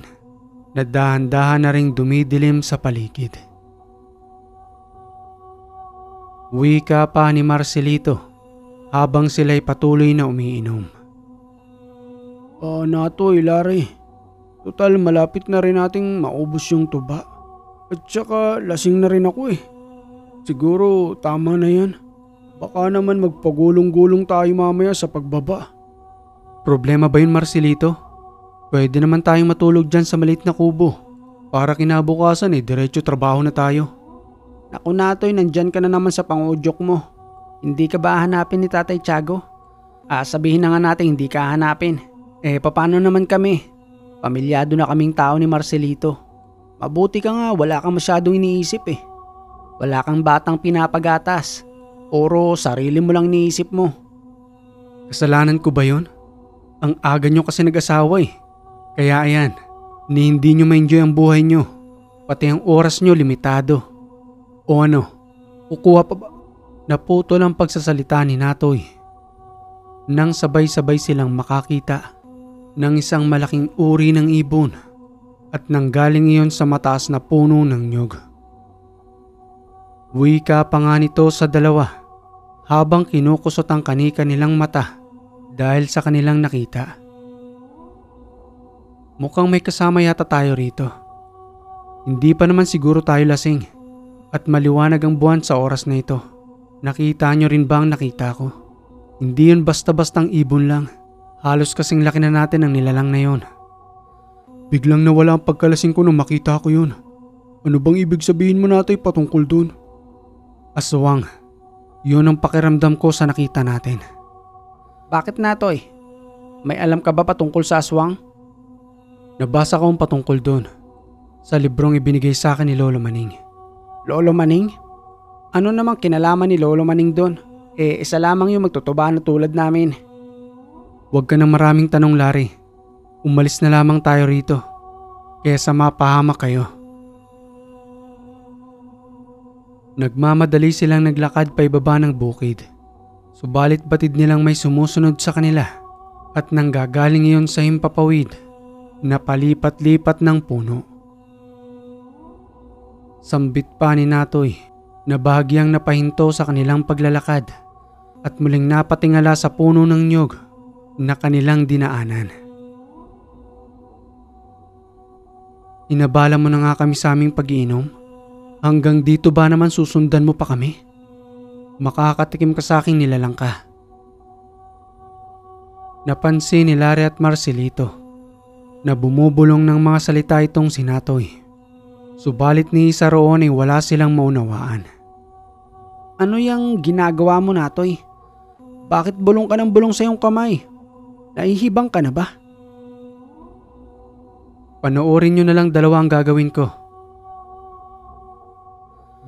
na dahan-dahan na ring dumidilim sa paligid. Wika pa ni Marcelito habang sila'y patuloy na umiinom. Natoy, Larry. Total, malapit na rin nating maubos yung tuba. At saka lasing na rin ako eh. Siguro tama na yan. Baka naman magpagulong-gulong tayo mamaya sa pagbaba. Problema ba yun, Marcelito? Pwede naman tayong matulog dyan sa maliit na kubo. Para kinabukasan diretso trabaho na tayo. Naku Natoy, nandyan ka na naman sa pangudyok mo. Hindi ka ba hanapin ni Tatay Tiago? Sabihin na nga natin hindi ka hanapin. Paano naman kami? Pamilyado na kaming tao ni Marcelito. Mabuti ka nga, wala kang masyadong iniisip eh. Wala kang batang pinapagatas. Puro sarili mo lang iniisip mo. Kasalanan ko ba yun? Ang aga nyo kasi nag-asawa eh. Kaya ayan, hindi nyo ma-enjoy ang buhay nyo. Pati ang oras nyo limitado. O ano, kukuha pa ba? Naputol ang pagsasalita ni Natoy. Nang sabay-sabay silang makakita ng isang malaking uri ng ibon at nanggaling iyon sa mataas na puno ng nyug. Wika pa nga nito sa dalawa habang kinukusot ang kanika nilang mata dahil sa kanilang nakita. Mukhang may kasama yata tayo rito. Hindi pa naman siguro tayo lasing at maliwanag ang buwan sa oras na ito. Nakita nyo rin ba ang nakita ko? Hindi yun basta-bastang ibon lang. Halos kasing laki na natin ang nilalang na yon. Biglang nawala ang pagkalasing ko nung makita ko yun. Ano bang ibig sabihin mo natin patungkol dun? Aswang. Yun ang pakiramdam ko sa nakita natin. Bakit Natoy? May alam ka ba patungkol sa aswang? Nabasa ko ang patungkol dun sa librong ibinigay sa akin ni Lolo Maning. Lolo Maning? Ano namang kinalaman ni Lolo Maning doon? Isa lamang yung magtutuba na tulad namin. Huwag ka ng maraming tanong, Larry. Umalis na lamang tayo rito. Kesa mapahamak kayo. Nagmamadali silang naglakad pa ibaba ng bukid. Subalit batid nilang may sumusunod sa kanila at nanggagaling iyon sa himpapawid na palipat-lipat ng puno. Sambit pa ni Natoy na bahagyang napahinto sa kanilang paglalakad at muling napatingala sa puno ng nyug na kanilang dinaanan. Inabala mo na nga kami sa aming pag-iinom. Hanggang dito ba naman susundan mo pa kami? Makakatikim ka sa aking nilalang ka. Napansin ni Larry at Marcelito na bumubulong ng mga salita itong si Natoy. Subalit ni isa roon ay wala silang maunawaan. Ano yung ginagawa mo Natoy? Bakit bulong ka ng bulong sa iyong kamay? Nahihibang ka na ba? Panoorin nyo na lang dalawa ang gagawin ko.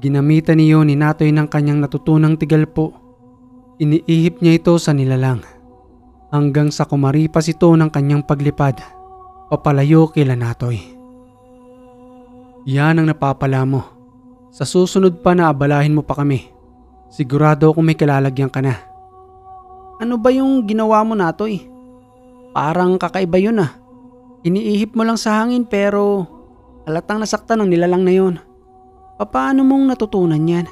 Ginamitan niyo ni Natoy ng kanyang natutunang tigalpo. Iniihip niya ito sa nilalang hanggang sa kumaripas ito ng kanyang paglipad papalayo kila Natoy. Yan ang napapala mo. Sa susunod pa na abalahin mo pa kami. Sigurado akong may kalalagyan ka na. Ano ba yung ginawa mo Natoy? Parang kakaiba yun ah. Iniihip mo lang sa hangin pero halatang nasaktan ng nilalang na yun. Paano mong natutunan yan?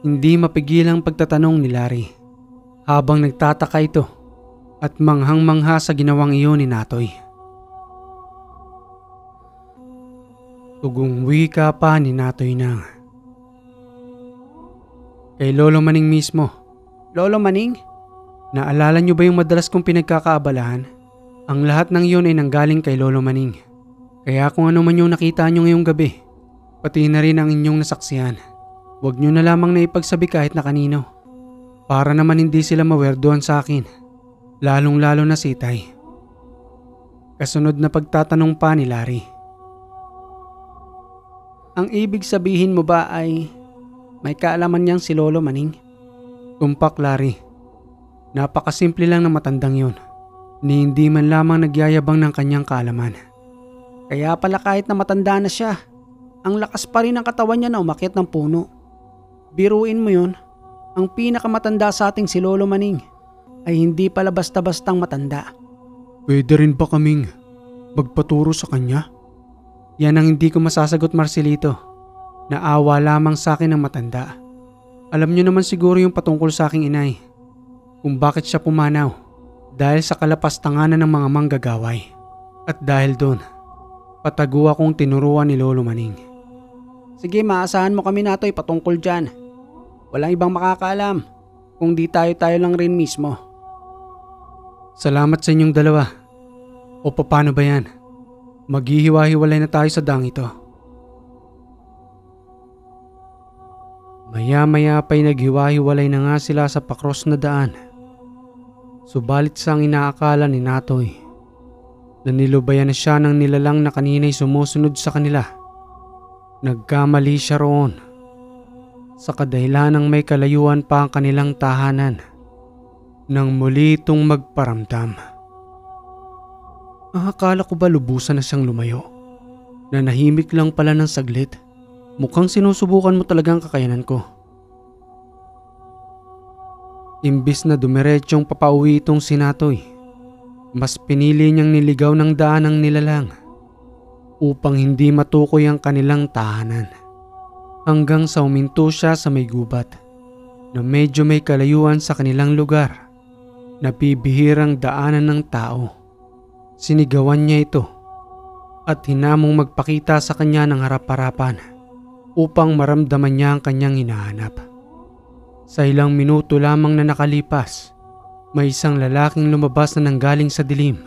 Hindi mapigil ang pagtatanong ni Larry habang nagtataka ito at manghang-mangha sa ginawang iyon ni Natoy. Tugong wika pa ni Natoy na. Kay Lolo Maning mismo. Lolo Maning? Naalala niyo ba yung madalas kong pinagkakaabalahan? Ang lahat ng iyon ay nanggaling kay Lolo Maning. Kaya kung ano man yung nakita nyo ngayong gabi, pati na rin ang inyong nasaksihan, huwag nyo na lamang na ipagsabi kahit na kanino. Para naman hindi sila mawerdoan sa akin, lalong-lalo na si Tay. Kasunod na pagtatanong pa ni Larry. Ang ibig sabihin mo ba ay may kaalaman niyang si Lolo Maning? Tumpak Larry. Napakasimple lang ng matandang yun. Ni hindi man lamang nagyayabang ng kanyang kaalaman. Kaya pala kahit na matanda na siya, ang lakas pa rin ng katawan niya na umakyat ng puno. Biruin mo yun, Ang pinakamatanda sa ating si Lolo Maning ay hindi pala basta-bastang matanda. Pwede rin ba kaming magpaturo sa kanya? Yan ang hindi ko masasagot, Marcelito. Naawa lamang sa akin ang matanda. Alam niyo naman siguro yung patungkol sa aking inay. Kung bakit siya pumanaw. Dahil sa kalapastanganan ng mga manggagaway. At dahil doon, patago akong tinuruan ni Lolo Maning. Sige, maasahan mo kami Natoy patungkol dyan. Walang ibang makakaalam kung di tayo lang rin mismo. Salamat sa inyong dalawa. O paano ba yan? Maghihiwa-hiwalay na tayo sa dang ito. Maya-maya pa'y naghiwa-hiwalay na nga sila sa pakros na daan. Subalit sa ang inaakala ni Natoy na nilubayan na siya ng nilalang na kanina'y sumusunod sa kanila. Nagkamali siya roon. Sa kadahilanang may kalayuan pa ang kanilang tahanan nang muli itong magparamdam. Akala ko ba lubusan na siyang lumayo? Nanahimik lang pala ng saglit. Mukhang sinusubukan mo talagang kakayanan ko. Imbis na dumiretsyong papauwi itong si Natoy, mas pinili niyang niligaw ng daan ang nilalang upang hindi matukoy ang kanilang tahanan. Hanggang sa uminto siya sa may gubat na medyo may kalayuan sa kanilang lugar na bibihirang daanan ng tao. Sinigawan niya ito at hinamong magpakita sa kanya ng harap-harapan upang maramdaman niya ang kanyang hinahanap. Sa ilang minuto lamang na nakalipas, may isang lalaking lumabas na nanggaling sa dilim.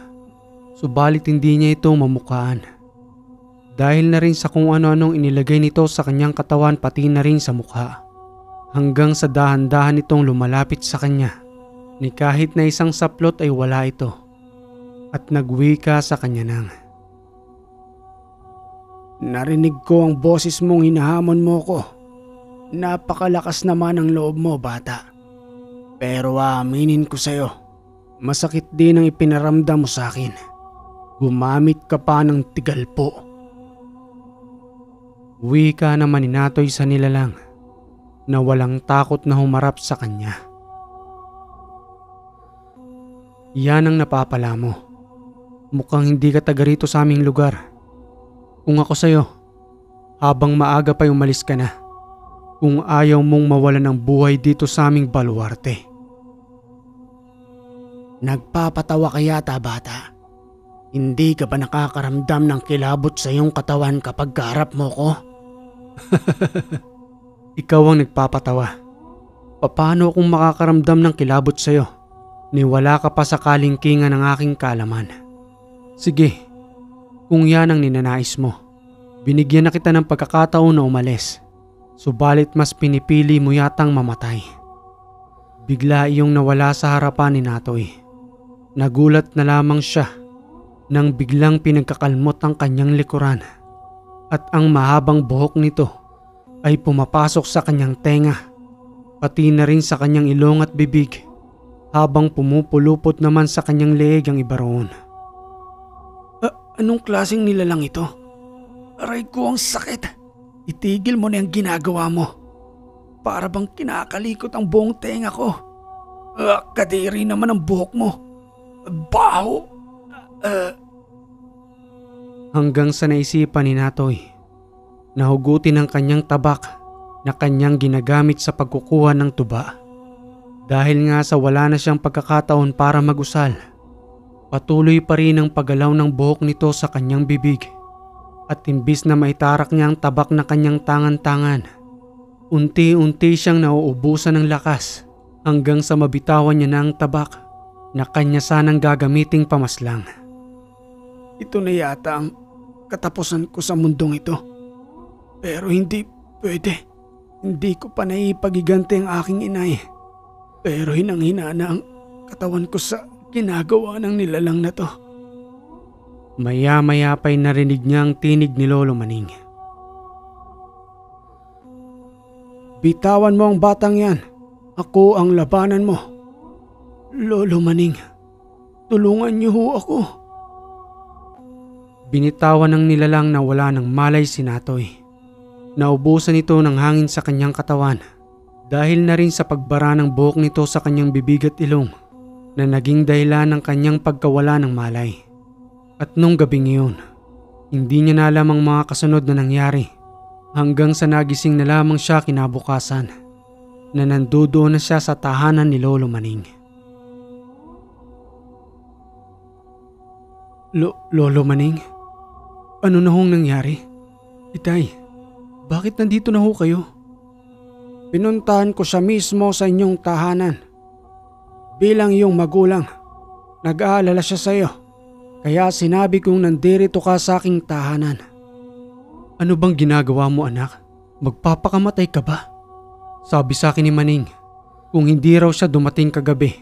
Subalit hindi niya ito mamukhaan. Dahil na rin sa kung ano-anong inilagay nito sa kanyang katawan pati na rin sa mukha. Hanggang sa dahan-dahan itong lumalapit sa kanya. Ni kahit na isang saplot ay wala ito. At nagwika sa kanya nang, Narinig ko ang boses mong hinahamon mo ko. Napakalakas naman ang loob mo, bata. Pero aaminin ko sa'yo, masakit din ang ipinaramdam mo sa akin. Gumamit ka pa ng tigalpo. Wika naman ni Natoy sa nilalang na walang takot na humarap sa kanya. Yan ang napapala mo. Mukhang hindi ka taga rito sa aming lugar. Kung ako sa'yo, habang maaga pa umalis ka na. Kung ayaw mong mawalan ng buhay dito sa aming baluarte. Nagpapatawa ka yata, bata. Hindi ka ba nakakaramdam ng kilabot sa iyong katawan kapag kaharap mo ko? Ikaw ang nagpapatawa. Paano akong makakaramdam ng kilabot sa'yo? Niwala ka pa sa kalingkingan ng aking kaalaman. Sige, kung yan ang ninanais mo, binigyan na kita ng pagkakataon na umalis. Subalit mas pinipili mo yatang mamatay. Bigla iyong nawala sa harapan ni Natoy. Nagulat na lamang siya nang biglang pinagkakalmot ang kanyang likuran at ang mahabang buhok nito ay pumapasok sa kanyang tenga pati na rin sa kanyang ilong at bibig habang pumupulupot naman sa kanyang leeg ang iba roon. Anong klaseng nilalang ito? Aray ko, ang sakit. Itigil mo na yung ginagawa mo. Para bang kinakalikot ang buong tenga ko. Kadiri naman ang buhok mo. Baho. Hanggang sa naisipan ni Natoy, nahugutin ang kanyang tabak na kanyang ginagamit sa pagkukuha ng tuba. Dahil nga sa wala na siyang pagkakataon para magusal, patuloy pa rin ang paggalaw ng buhok nito sa kanyang bibig. At imbis na maitarak niya ang tabak na kanyang tangan-tangan, unti-unti siyang nauubusan ng lakas hanggang sa mabitawan niya na ang tabak na kanya sanang gagamiting pamaslang. Ito na yata ang katapusan ko sa mundong ito. Pero hindi pwede. Hindi ko pa naipagiganti ang aking inay. Pero hinang-hina na ang katawan ko sa ginagawa ng nilalang na to. Maya-maya pa'y narinig niya ang tinig ni Lolo Maning. Bitawan mo ang batang yan. Ako ang labanan mo. Lolo Maning, tulungan niyo ho ako. Binitawan ng nilalang na wala ng malay si Natoy. Naubusan ito ng hangin sa kanyang katawan Dahil na rin sa pagbara ng buhok nito sa kanyang bibig at ilong na naging dahilan ng kanyang pagkawala ng malay. At nung gabing iyon, hindi niya na alam ang mga kasunod na nangyari hanggang sa nagising na lamang siya kinabukasan na nandoon na siya sa tahanan ni Lolo Maning. Lolo Maning? Ano na hong nangyari? Itay, bakit nandito na ho kayo? Pinuntahan ko siya mismo sa inyong tahanan. Bilang iyong magulang, nag-aalala siya sa iyo. Kaya sinabi kong nandirito ka sa aking tahanan. Ano bang ginagawa mo, anak? Magpapakamatay ka ba? Sabi sa akin ni Maning, kung hindi raw siya dumating kagabi,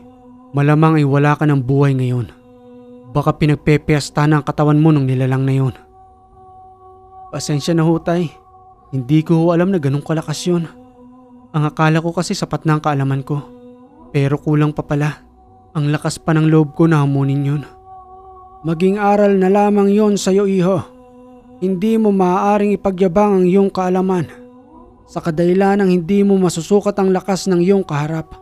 malamang ay wala ka ng buhay ngayon. Baka pinagpepiesta na ang katawan mo nung nilalang na yun. Pasensya na ho, tay. Hindi ko ho alam na ganun kalakas yun. Ang akala ko kasi sapat na ang kaalaman ko. Pero kulang pa pala. Ang lakas pa ng loob ko na hamunin yun. Maging aral na lamang yon sa iyo, iho. Hindi mo maaaring ipagyabang ang iyong kaalaman sa kadahilan ng hindi mo masusukat ang lakas ng iyong kaharap.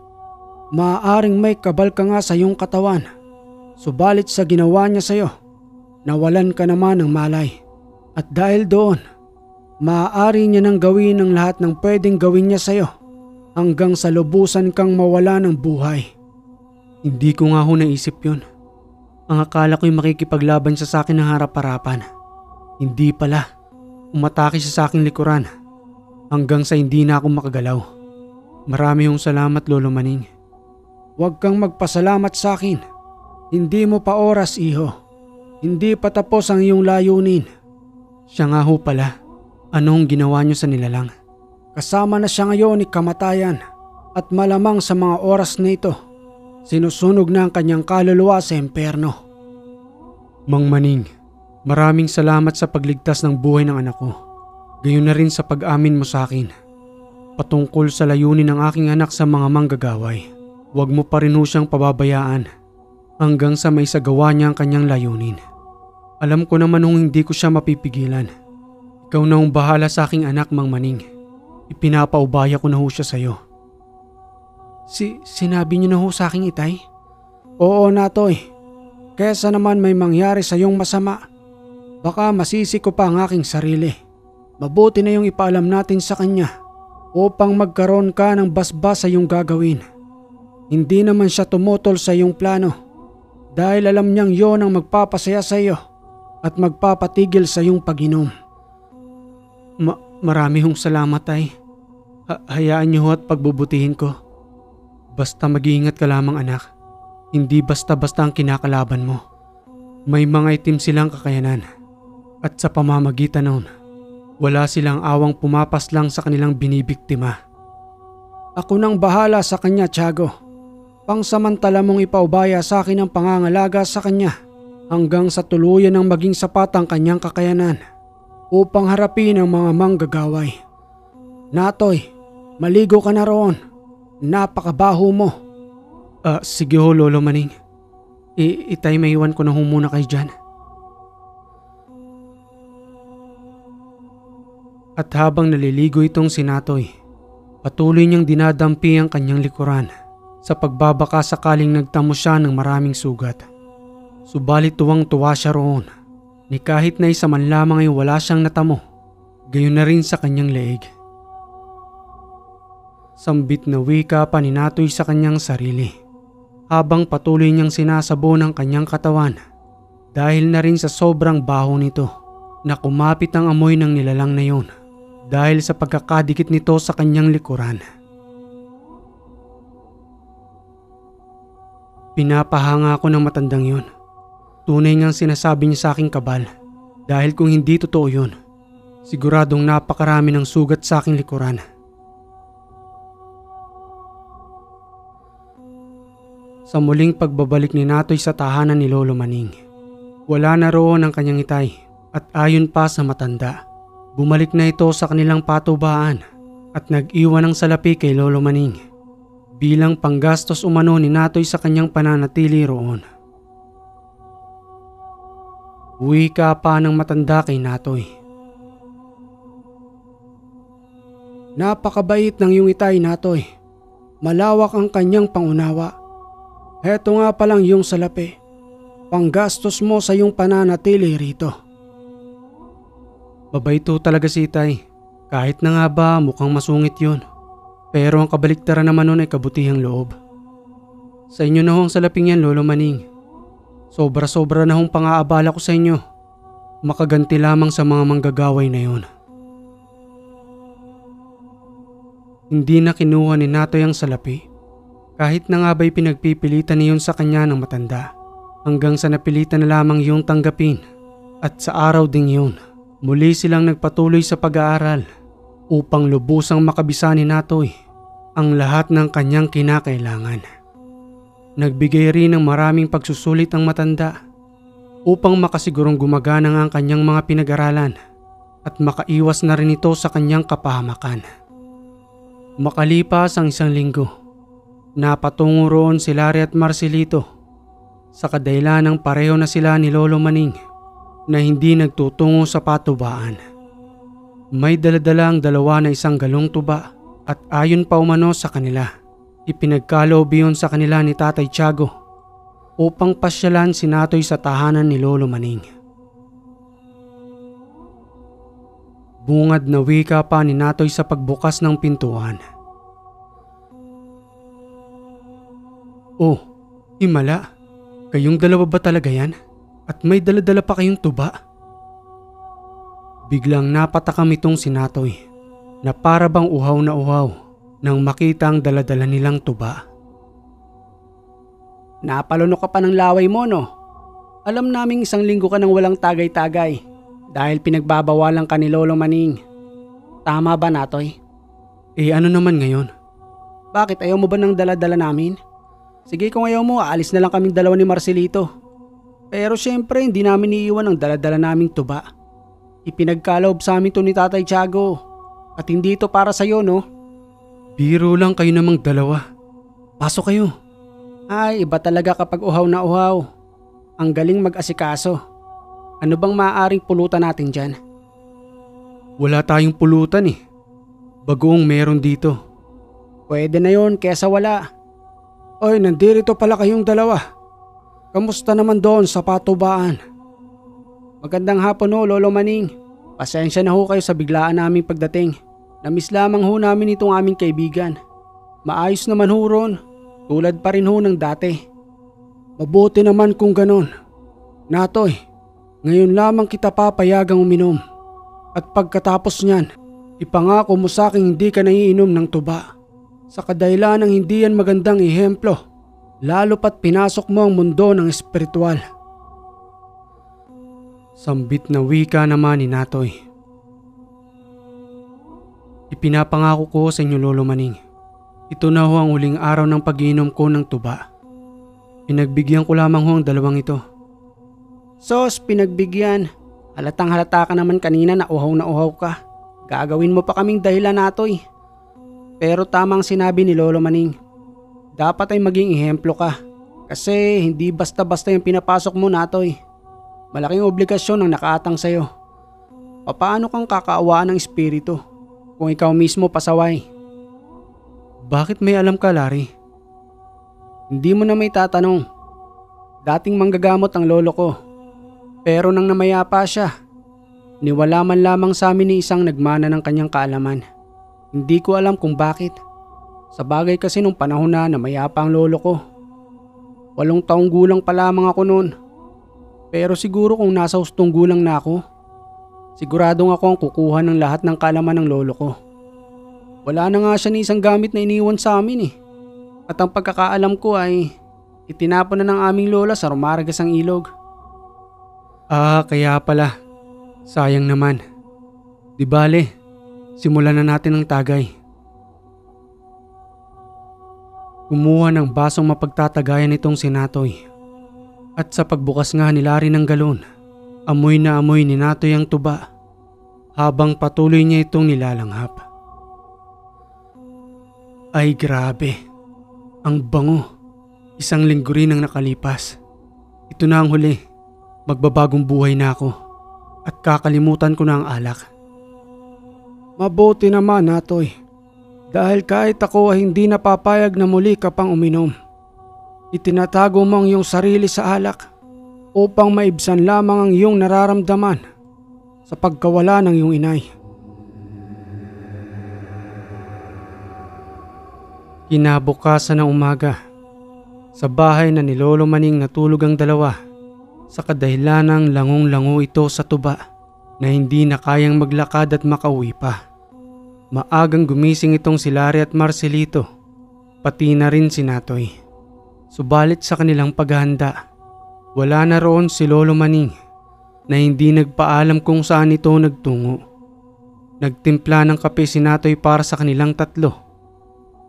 Maaaring may kabal ka nga sa iyong katawan. Subalit sa ginawa niya sa iyo, nawalan ka naman ng malay. At dahil doon, maaari niya nang gawin ang lahat ng pwedeng gawin niya sa iyo hanggang sa lubusan kang mawala ng buhay. Hindi ko nga ho naisip yun. Ang akala ko'y makikipaglaban siya sa akin ng harap-harapan. Hindi pala. Umatake siya sa aking likuran hanggang sa hindi na ako makagalaw. Marami hong salamat, Lolo Maning. Huwag kang magpasalamat sa akin. Hindi mo pa oras, iho. Hindi pa tapos ang iyong layunin. Siya nga ho pala. Anong ginawa niyo sa nilalang? Kasama na siya ngayon ni kamatayan at malamang sa mga oras na ito, sinusunog na ang kanyang kaluluwa sa impyerno. Mang Maning, maraming salamat sa pagligtas ng buhay ng anak ko. Gayon na rin sa pag-amin mo sa akin. Patungkol sa layunin ng aking anak sa mga manggagaway, huwag mo pa rin ho siyang pababayaan hanggang sa may sagawa niya ang kanyang layunin. Alam ko naman nung hindi ko siya mapipigilan. Ikaw na hong bahala sa aking anak, Mang Maning. Ipinapaubaya ko na ho siya sa'yo. Sinabi niyo na ho sa aking, itay? Oo, Natoy. Kesa naman may mangyari sa iyong masama, baka masisi ko pa ang aking sarili. Mabuti na yung ipaalam natin sa kanya upang magkaroon ka ng basbas sa iyong gagawin. Hindi naman siya tumutol sa iyong plano dahil alam niyang yon ang magpapasaya sa iyo at magpapatigil sa iyong pag-inom. Marami hong salamat, tay. Hayaan niyo ho at pagbubutihin ko. Basta mag-iingat ka lamang, anak. Hindi basta-basta ang kinakalaban mo. May mga itim silang kakayanan. At sa pamamagitan noon, wala silang awang pumapas lang sa kanilang binibiktima. Ako nang bahala sa kanya, Tiago. Pangsamantala mong ipaubaya sa akin ang pangangalaga sa kanya hanggang sa tuluyan ng maging sapat ang kanyang kakayanan upang harapin ang mga manggagaway. Natoy, maligo ka na roon. Napakabaho mo. Sige ho, Lolo Maning. Itay, maiwan ko na ho muna kayo dyan. At habang naliligo itong si Natoy, patuloy niyang dinadampi ang kanyang likuran sa pagbabaka sakaling nagtamo siya ng maraming sugat. Subalit tuwang-tuwa siya roon ni kahit na isa man lamang ay wala siyang natamo, gayon na rin sa kanyang leeg. Sambit na wika pa ni Natoy sa kanyang sarili habang patuloy niyang sinasabon ang kanyang katawan dahil na rin sa sobrang baho nito na kumapit ang amoy ng nilalang na yun dahil sa pagkakadikit nito sa kanyang likuran. Pinapahanga ako ng matandang yun. Tunay ngang sinasabi niya sa aking kabal dahil kung hindi totoo yun, siguradong napakarami ng sugat sa aking likuran. Sa muling pagbabalik ni Natoy sa tahanan ni Lolo Maning, wala na roon ang kanyang itay at ayon pa sa matanda, bumalik na ito sa kanilang patubaan at nag-iwan ng salapi kay Lolo Maning bilang panggastos umano ni Natoy sa kanyang pananatili roon. Wika pa ng matanda kay Natoy. Napakabait ng iyong itay, Natoy. Malawak ang kanyang pangunawa. Heto nga palang yung salapi. Panggastos mo sa iyong pananatili rito. Mabait ho talaga si Itay. Kahit na nga ba mukhang masungit yun. Pero ang kabaliktaran naman nun ay kabutihang loob. Sa inyo na ho ang salaping yan, Lolo Maning. Sobra-sobra na hong pang-aabala ko sa inyo. Makaganti lamang sa mga manggagaway na yun. Hindi na kinuha ni Natoy ang salapi. Kahit na nga ba'y pinagpipilitan niyon sa kanya ng matanda. Hanggang sa napilitan na lamang yung tanggapin. At sa araw ding yun, muli silang nagpatuloy sa pag-aaral upang lubusang makabisa ni Natoy ang lahat ng kanyang kinakailangan. Nagbigay rin ng maraming pagsusulit ang matanda upang makasigurong gumagana ang kanyang mga pinag-aralan at makaiwas na rin ito sa kanyang kapahamakan. Makalipas ang 1 linggo, napatungo roon si Larry at Marcelito sa kadahilan ng pareho na sila ni Lolo Maning na hindi nagtutungo sa patubaan. May daladala ang dalawa na 1 galong tuba at ayon pa umano sa kanila, ipinagkaloob yun sa kanila ni Tatay Tiago upang pasyalan si Natoy sa tahanan ni Lolo Maning. Bungad na wika pa ni Natoy sa pagbukas ng pintuan. Oh, himala, kayong dalawa ba talaga yan? At may daladala pa kayong tuba? Biglang napatakam itong si Natoy na para bang uhaw na uhaw nang makita ang daladala nilang tuba. Napalunok ka pa ng laway mo, no? Alam naming 1 linggo ka nang walang tagay-tagay dahil pinagbabawalan ka ni Lolo Maning. Tama ba, Natoy? Eh ano naman ngayon? Bakit ayaw mo ba ng daladala namin? Sige, kung ayaw mo, aalis na lang kaming dalawa ni Marcelito. Pero syempre hindi namin iiwan ang daladala naming tuba. Ipinagkaloob sa amin to ni Tatay Tiago at hindi ito para sa'yo, no? Biro lang kayo namang dalawa. Pasok kayo. Ay, iba talaga kapag uhaw na uhaw. Ang galing mag-asikaso. Ano bang maaaring pulutan natin dyan? Wala tayong pulutan eh. Bagoong meron dito. Pwede na yon kesa wala. Oy, nandito pala kayong dalawa. Kamusta naman doon sa patubaan? Magandang hapon ho, Lolo Maning. Pasensya na ho kayo sa biglaan naming pagdating. Namiss lamang ho namin itong aming kaibigan. Maayos naman ho ron. Tulad pa rin ho ng dati. Mabuti naman kung ganon. Natoy, ngayon lamang kita papayagang uminom. At pagkatapos niyan, ipangako mo sa akin hindi ka naiinom ng tuba. Sa kadahilan ng hindi yan magandang ehemplo, lalo pat pinasok mo ang mundo ng espiritual. Sambit na wika naman ni Natoy. Ipinapangako ko sa inyo, Lolo Maning. Ito na ho ang huling araw ng pag-iinom ko ng tuba. Pinagbigyan ko lamang ho ang 2 ito. Sos, pinagbigyan. Halatang halata ka naman kanina na uhaw ka. Gagawin mo pa kaming dahilan, Natoy. Pero tamang sinabi ni Lolo Maning. Dapat ay maging ehemplo ka. Kasi hindi basta-basta yung pinapasok mo, Natoy. Malaking obligasyon ang nakaatang sa'yo. Paano kang kakaawaan ng espiritu kung ikaw mismo pasaway? Bakit may alam ka, Larry? Hindi mo na may tatanong. Dating manggagamot ang lolo ko. Pero nang namayapa siya, niwala man lamang sa amin ni isang nagmana ng kanyang kaalaman. Hindi ko alam kung bakit. Sa bagay kasi nung panahon na namayapa ang lolo ko. 8 taong gulang pa lamang ako noon. Pero siguro kung nasa 8 gulang na ako, siguradong ako ang kukuha ng lahat ng kaalaman ng lolo ko. Wala na nga siya ni isang gamit na iniwan sa amin eh. At ang pagkakaalam ko ay itinapon na ng aming lola sa Rumaragas ang ilog. Ah, kaya pala. Sayang naman. Di bale, simulan na natin ang tagay. Kumuha ng basong mapagtatagayan itong si Natoy. At sa pagbukas nga ni Larry ng galon, amoy na amoy ni Natoy ang tuba habang patuloy niya itong nilalanghap. Ay grabe, ang bango. 1 linggo rin ang nakalipas. Ito na ang huli, magbabagong buhay na ako at kakalimutan ko na ang alak. Mabuti naman, Natoy. Dahil kahit ako ay hindi napapayag na muli ka pang uminom, itinatago mo ang iyong sarili sa alak upang maibsan lamang ang iyong nararamdaman sa pagkawala ng iyong inay. Kinabukasan ng umaga, sa bahay na ni Lolo Maning natulog ang dalawa sa kadahilanang langong-lango ito sa tuba na hindi na kayang maglakad at makauwi pa. Maagang gumising itong si Larry at Marcelito, pati na rin si Natoy. Subalit sa kanilang paghahanda, wala na roon si Lolo Maning na hindi nagpaalam kung saan ito nagtungo. Nagtimpla ng kape si Natoy para sa kanilang tatlo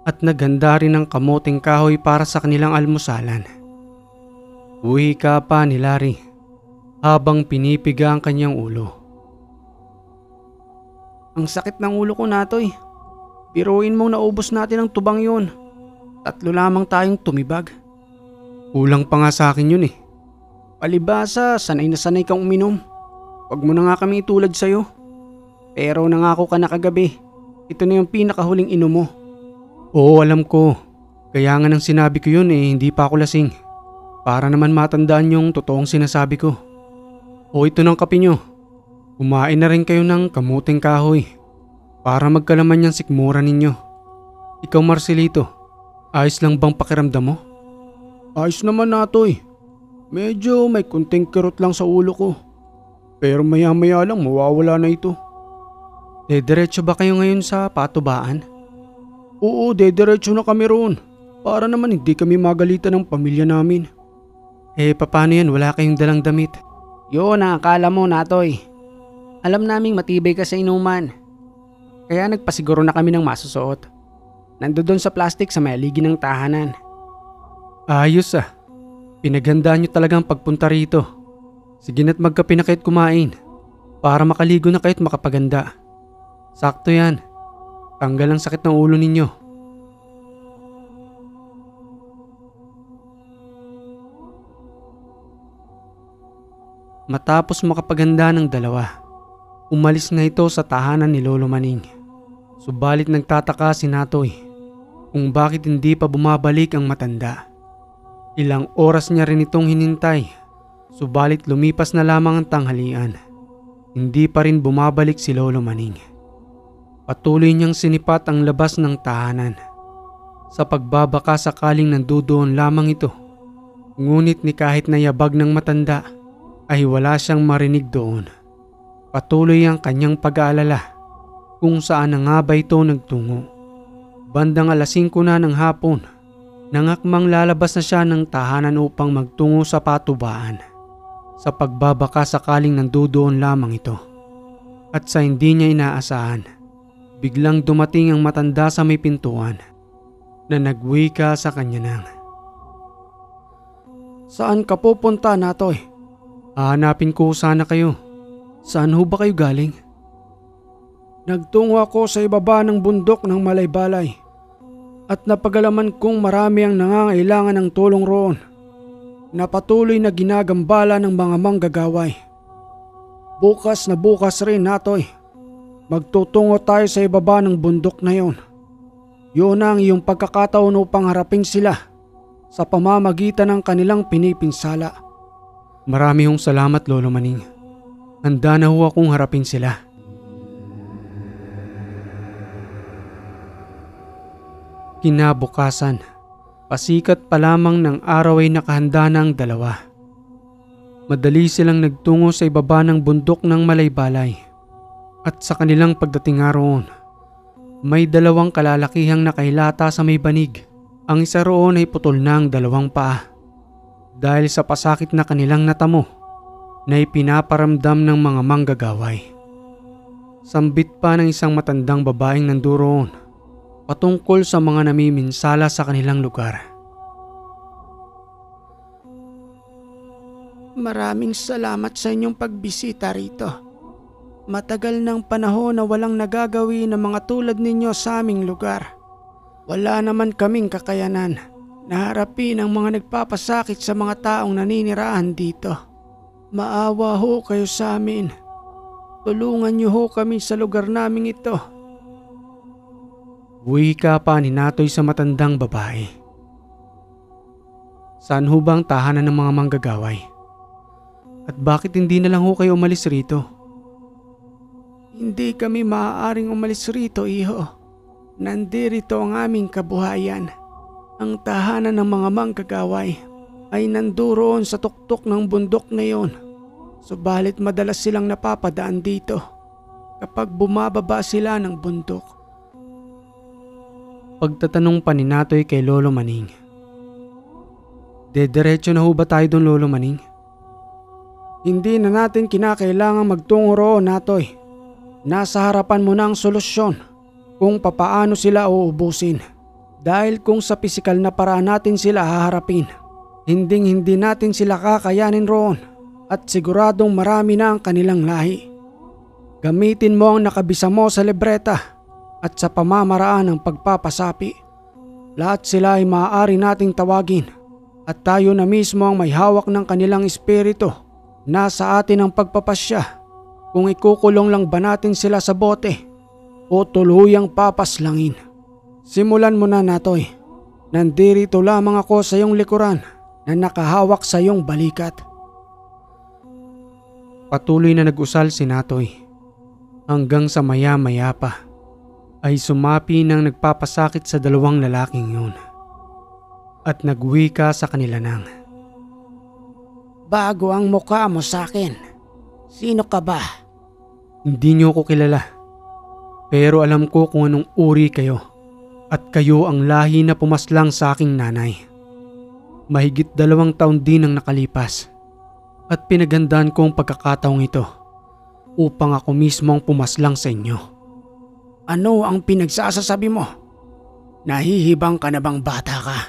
at naghanda rin ng kamuting kahoy para sa kanilang almusalan. Uwi ka pa ni Larry habang pinipiga ang kanyang ulo. Ang sakit ng ulo ko, Natoy. Biruin mong naubos natin ang tubang yun. 3 lamang tayong tumibag. Kulang pa nga sa akin yun eh. Palibasa, sanay na sanay kang uminom. Huwag mo na nga kami itulad sa'yo. Pero nangako ka na kagabi, ito na yung pinakahuling inom mo. Oo, alam ko. Kaya nga nang sinabi ko yun hindi pa ako lasing. Para naman matandaan yung totoong sinasabi ko. O ito ng kape nyo. Kumain na rin kayo ng kamuting kahoy para magkalaman yung sikmura ninyo. Ikaw Marcelito, ayos lang bang pakiramdam mo? Ayos naman, Natoy. Medyo may kunting kirot lang sa ulo ko. Pero maya-maya lang mawawala na ito. Diretso ba kayo ngayon sa patubaan? Oo, dediretso na kami roon. Para naman hindi kami magalitan ng pamilya namin. Paano yan? Wala kayong dalang damit? Yun ang akala mo, Natoy. Alam naming matibay ka sa inuman. Kaya nagpasiguro na kami ng masusuot. Nandoon sa plastic sa may aligi ng tahanan. Ayos ah. Pinaghandaan nyo talagang pagpunta rito. Sige na't magkape na kayo't kumain. Para makaligo na kayo't makapaganda. Sakto yan. Tanggal ang sakit ng ulo ninyo. Matapos makapaganda ng dalawa, umalis na ito sa tahanan ni Lolo Maning. Subalit nagtataka si Natoy kung bakit hindi pa bumabalik ang matanda. Ilang oras niya rin itong hinintay, subalit lumipas na lamang ang tanghalian. Hindi pa rin bumabalik si Lolo Maning. Patuloy niyang sinipat ang labas ng tahanan sa pagbabaka sakaling nandoon lamang ito. Ngunit ni kahit na yabag ng matanda ay wala siyang marinig doon. Patuloy ang kanyang pag-aalala kung saan na nga ba ito nagtungo. Bandang 5:00 na ng hapon, nangakmang lalabas na siya ng tahanan upang magtungo sa patubaan. Sa pagbabaka sakaling nandoon lamang ito. At sa hindi niya inaasahan, biglang dumating ang matanda sa may pintuan na nagwika sa kanya ng, "Saan ka pupunta, Natoy?" "Hahanapin ko sana kayo. Saan ho ba kayo galing?" "Nagtungo ako sa ibaba ng bundok ng Malaybalay at napagalaman kong marami ang nangangailangan ng tulong roon na patuloy na ginagambala ng mga manggagaway. Bukas na bukas rin, Natoy. Magtutungo tayo sa ibaba ng bundok na yon. Yun ang iyong pagkakataon upang harapin sila sa pamamagitan ng kanilang pinipinsala." "Marami hong salamat, Lolo Maning. Handa na ho akong harapin sila." Kinabukasan, pasikat pa lamang ng araw ay nakahanda na ang dalawa. Madali silang nagtungo sa ibaba ng bundok ng Malaybalay. At sa kanilang pagdating roon, may 2 kalalakihang nakahilata sa may banig. Ang isa roon ay putol na ang 2 paa dahil sa pasakit na kanilang natamo na ipinaparamdam ng mga manggagaway. Sambit pa ng isang matandang babaeng nandoon patungkol sa mga namiminsala sa kanilang lugar. "Maraming salamat sa inyong pagbisita rito. Matagal ng panahon na walang nagagawi ng mga tulad ninyo sa aming lugar. Wala naman kaming kakayanan na harapin ang mga nagpapasakit sa mga taong naninirahan dito. Maawa ho kayo sa amin. Tulungan niyo ho kami sa lugar naming ito." Wika pa ni Natoy sa matandang babae. Saan ho bang tahanan ng mga manggagaway? At bakit hindi na lang ho kayo umalis rito? Hindi kami maaaring umalis rito, iho. Nandirito ang aming kabuhayan. Ang tahanan ng mga manggagaway ay nanduroon sa tuktok ng bundok na yon. Subalit madalas silang napapadaan dito kapag bumababa sila ng bundok. Pagtatanong pa ni Natoy kay Lolo Maning. Dediretso na ho ba tayo doon, Lolo Maning? Hindi na natin kinakailangang magtungo roon, Natoy. Nasa harapan mo na ang solusyon kung papaano sila uubusin. Dahil kung sa pisikal na paraan natin sila haharapin, hindi natin sila kakayanin roon at siguradong marami na ang kanilang lahi. Gamitin mo ang nakabisa mo sa libreta at sa pamamaraan ng pagpapasapi. Lahat sila ay maaari nating tawagin at tayo na mismo ang may hawak ng kanilang espiritu. Nasa atin ang pagpapasya kung ikukulong lang ba natin sila sa bote o tuluyang papaslangin. Simulan mo na, Natoy. Nandirito lamang ako sa iyong likuran na nakahawak sa iyong balikat. Patuloy na nag-usal si Natoy hanggang sa maya-maya pa ay sumapi ng nagpapasakit sa dalawang lalaking yun at nagwika sa kanila ng, Bago ang mukha mo sa akin. Sino ka ba? Hindi niyo ko kilala, pero alam ko kung anong uri kayo at kayo ang lahi na pumaslang sa aking nanay. Mahigit 2 taon din ang nakalipas at pinagandaan ko ang pagkakataong ito upang ako mismo ang pumaslang sa inyo. Ano ang pinagsasasabi mo? Nahihibang ka na bang bata ka?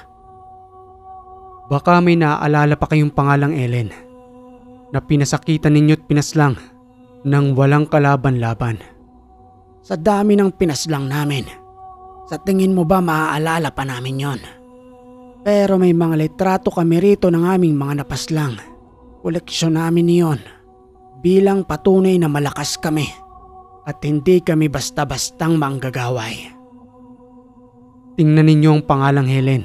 Baka may naaalala pa kayong pangalang Ellen na pinasakitan ninyo't pinaslang nang walang kalaban-laban. Sa dami ng pinaslang namin, sa tingin mo ba maaalala pa namin yon? Pero may mga litrato kami rito ng aming mga napaslang. Koleksyon namin niyon bilang patunay na malakas kami at hindi kami basta-bastang manggagaway. Tingnan ninyo ang pangalang Helen.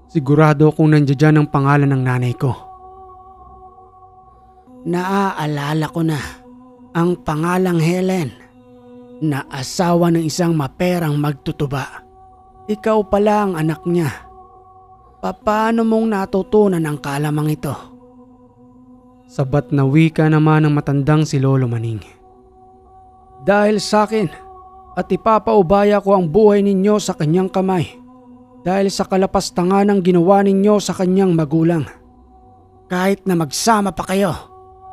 Sigurado akong nandiyan ang pangalan ng nanay ko. Naaalala ko na ang pangalang Helen na asawa ng isang maperang magtutuba. Ikaw pala ang anak niya. Paano mong natutunan ang kalamang ito? Sabat na wika naman ng matandang si Lolo Maning. Dahil sa akin at ipapaubaya ko ang buhay ninyo sa kanyang kamay dahil sa kalapastangan ng ginawa ninyo sa kanyang magulang. Kahit na magsama pa kayo,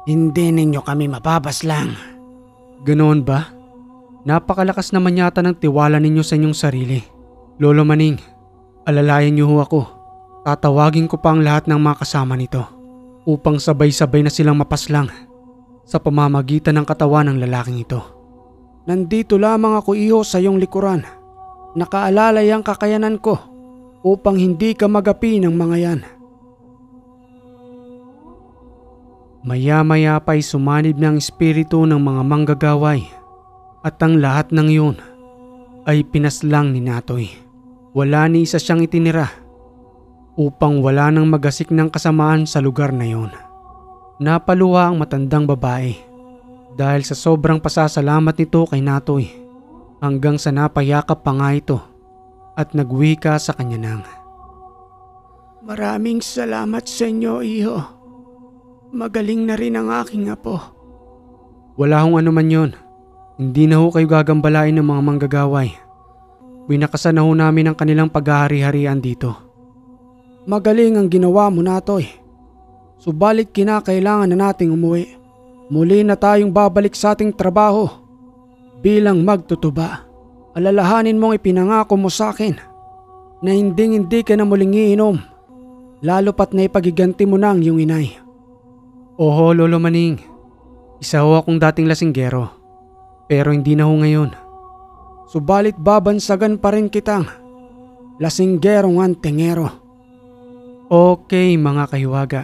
hindi ninyo kami mapapaslang. Ganoon ba? Napakalakas naman yata ng tiwala ninyo sa inyong sarili. Lolo Maning, alalayan niyo ho ako. Tatawagin ko pa ang lahat ng mga kasama nito upang sabay-sabay na silang mapaslang sa pamamagitan ng katawan ng lalaking ito. Nandito lamang ako, iho, sa iyong likuran. Nakaalalay ang kakayanan ko upang hindi ka magapi ng mga yan. Maya-maya pa'y sumanib ng espiritu ng mga manggagaway at ang lahat ng iyon ay pinaslang ni Natoy. Wala ni isa siyang itinira upang wala nang magasik ng kasamaan sa lugar na iyon. Napaluha ang matandang babae dahil sa sobrang pasasalamat nito kay Natoy hanggang sa napayakap pa nga ito at nagwika sa kanya ng, Maraming salamat sa inyo, iho. Magaling na rin ang aking apo. Wala hong anuman yon. Hindi na ho kayo gagambalain ng mga manggagaway. Winakasan na ho namin ang kanilang paghahari-harian dito. Magaling ang ginawa mo, Natoy. Subalit kinakailangan na nating umuwi. Muli na tayong babalik sa ating trabaho. Bilang magtutuba, alalahanin mong ipinangako mo sa akin na hindi ka na muling iinom, lalo pat na ipagiganti mo na ang iyong inay. Oho, Lolo Maning. Isa ho akong dating lasinggero, pero hindi na ho ngayon. Subalit babansagan pa rin kitang lasinggerong antingero. Okay mga kahiwaga.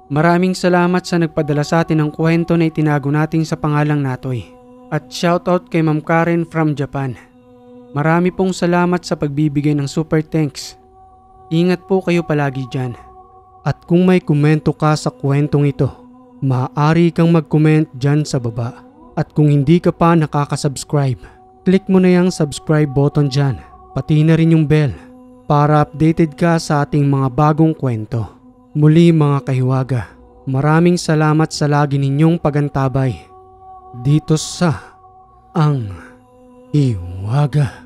Maraming salamat sa nagpadala sa atin ng kwento na itinago natin sa pangalang Natoy. At shoutout kay Ma'am Karen from Japan. Marami pong salamat sa pagbibigay ng super thanks. Ingat po kayo palagi dyan. At kung may komento ka sa kwentong ito, maaari kang mag-comment dyan sa baba. At kung hindi ka pa nakaka-subscribe, click mo na yung subscribe button dyan, pati na rin yung bell para updated ka sa ating mga bagong kwento. Muli mga kahiwaga, maraming salamat sa lagi ninyong pagantabay dito sa Ang Hiwaga.